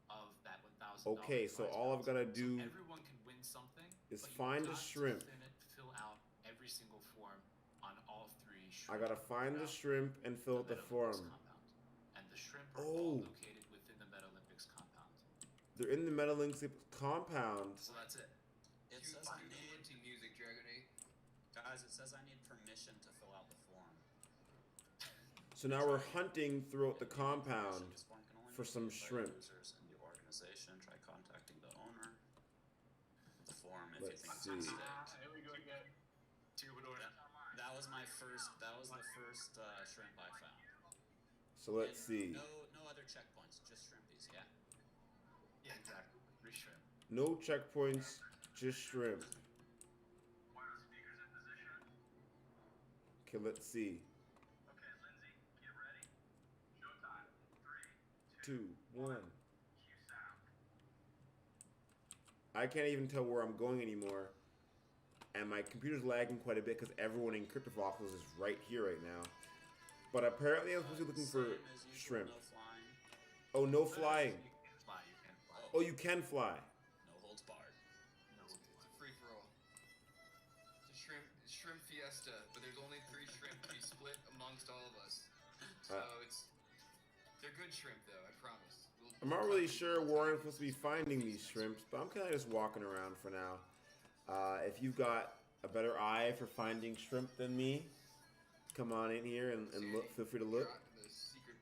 of that $1,000. Okay, so all I've got to do everyone can win something. is but find you've a got shrimp. To fill out every single form on all 3 shrimp. I got to find the shrimp and fill out the form. And the shrimp are all located within the Metalympics compound. They're in the Metalympics compound. So that's it. It says I need music, Dragon 8. guys. It says I need permission to fill out the form. So now we're hunting throughout the compound for some shrimp. Users in the organization, try contacting the owner. The form, if Let's you think see. it's Here we go again. That was my first. That was the first shrimp I found. So let's see. No other checkpoints, just shrimpies. Yeah. Yeah, exactly. 3 shrimp. No checkpoints, just shrimp. Okay, let's see. Okay, Lindsay, get ready. Showtime. 3, 2, 1. I can't even tell where I'm going anymore. And my computer's lagging quite a bit because everyone in Cryptovoxels is right here right now. But apparently I'm supposed to be looking for shrimp. No flying. Oh, no flying. You can fly. You can fly. Oh, you can fly. No holds barred. No. It's a free for all. It's a shrimp fiesta, but there's only 3 shrimp to be split amongst all of us. So they're good shrimp though, I promise. I'm not really sure where I'm supposed to be finding these shrimps, but I'm kind of just walking around for now. If you've got a better eye for finding shrimp than me, come on in here and look. Feel free to look. The secret.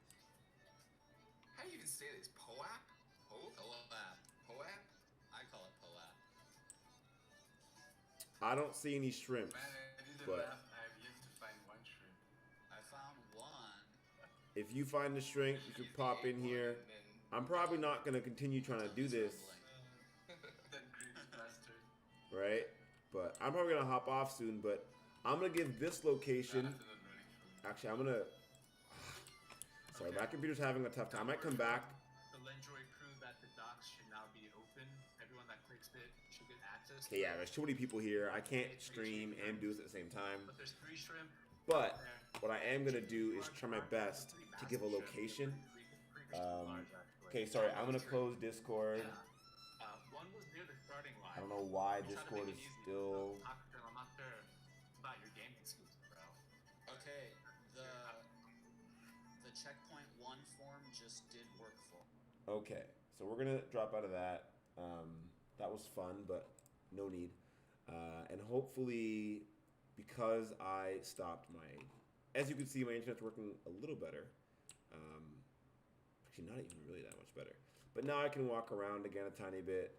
How do you even say this? Poap? Poap. Poap? I call it poap. I don't see any shrimps, Man, I did the but math. I have yet to find 1 shrimp. I found 1. if you find the shrimp, you can pop in here. I'm probably not going to continue trying to do this, That Greek bastard. right? But I'm probably going to hop off soon, but I'm going to give this location... That's not running for me. Actually, I'm going to... Sorry, my computer's having a tough time. I might come back. The Lendroid crew that the docks should now be open. Everyone that clicks it should get access. Okay, yeah, there's too many people here. I can't stream and do this at the same time. But there's 3 shrimp. But what I am going to do is try my best to give a location. Okay, sorry, I'm going to close Discord. One was near the starting line. I don't know why Discord is still... I'm not sure about your gaming skills, bro. Okay, the checkpoint 1 form just did work for. Okay, so we're going to drop out of that. That was fun, but no need. And hopefully, because I stopped my... As you can see, my internet's working a little better. Actually, not even really that much better. But now I can walk around again a tiny bit.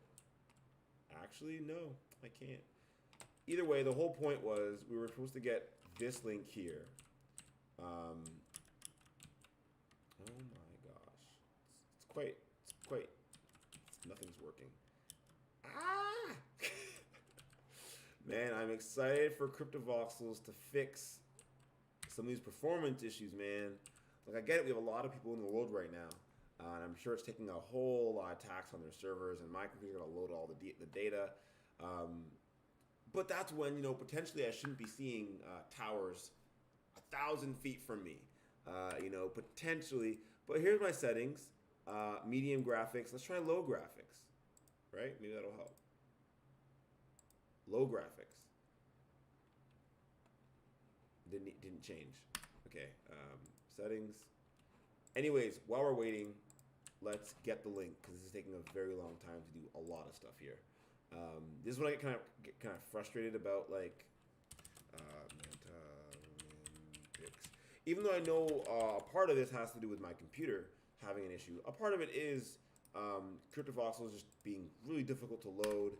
Actually, no, I can't. Either way, the whole point was we were supposed to get this link here. Oh my gosh. It's quite, nothing's working. Ah! Man, I'm excited for Cryptovoxels to fix some of these performance issues, man. Like, I get it, we have a lot of people in the world right now. And I'm sure it's taking a whole lot of tax on their servers, and my computer's gonna load all the data. But that's when, you know, potentially I shouldn't be seeing towers 1,000 feet from me. You know, potentially. But here's my settings. Medium graphics. Let's try low graphics. Right? Maybe that'll help. Low graphics. Didn't change. Okay. Settings. Anyways, while we're waiting, let's get the link because this is taking a very long time to do a lot of stuff here. This is when I get kind of frustrated about, like, even though I know a part of this has to do with my computer having an issue. A part of it is Cryptovoxels just being really difficult to load.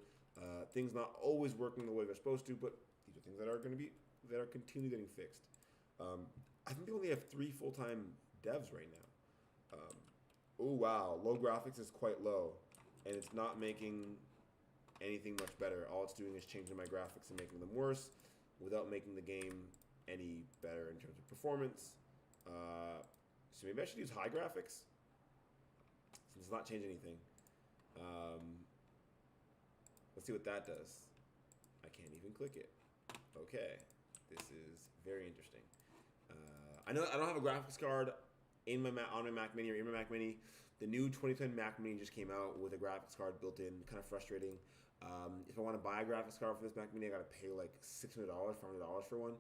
Things not always working the way they're supposed to, but these are things that are continually getting fixed. I think they only have 3 full-time devs right now. Oh wow, low graphics is quite low, and it's not making anything much better. All it's doing is changing my graphics and making them worse without making the game any better in terms of performance. So maybe I should use high graphics since it's not changing anything. Let's see what that does. I can't even click it. Okay, this is very interesting. I know I don't have a graphics card in my on my Mac Mini or in my Mac Mini. The new 2010 Mac Mini just came out with a graphics card built in. Kind of frustrating. If I want to buy a graphics card for this Mac Mini, I gotta pay like $600, $500 for one.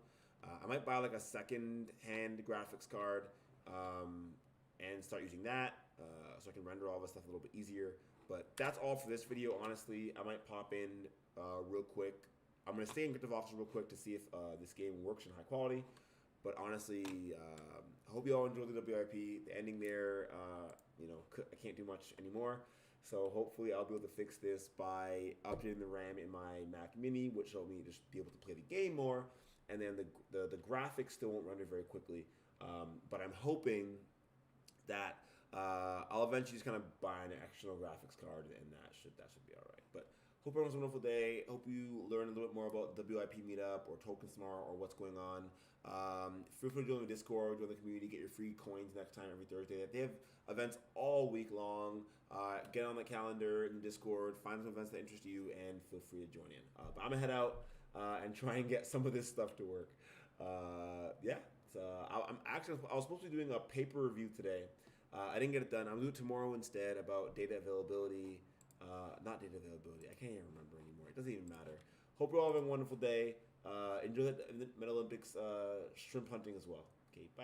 I might buy like a second-hand graphics card and start using that so I can render all this stuff a little bit easier. But that's all for this video. Honestly, I might pop in real quick. I'm gonna stay in Crypto Office real quick to see if this game works in high quality. But honestly, I hope you all enjoyed the WIP. The ending there, I can't do much anymore. So hopefully I'll be able to fix this by updating the RAM in my Mac Mini, which will me just be able to play the game more. And then the graphics still won't render very quickly. But I'm hoping that I'll eventually just kind of buy an external graphics card, and that should be all right. But hope everyone's a wonderful day. Hope you learn a little bit more about WIP Meetup or Tokens tomorrow or what's going on. Feel free to join the Discord, join the community, get your free coins next time every Thursday. They have events all week long. Get on the calendar in the Discord, find some events that interest you, and feel free to join in. But I'm gonna head out and try and get some of this stuff to work. I was supposed to be doing a paper review today. I didn't get it done. I'm gonna do it tomorrow instead about data availability. Not data availability. I can't even remember anymore. It doesn't even matter. Hope you all have a wonderful day. Enjoy the Meta Olympics shrimp hunting as well. Okay, bye.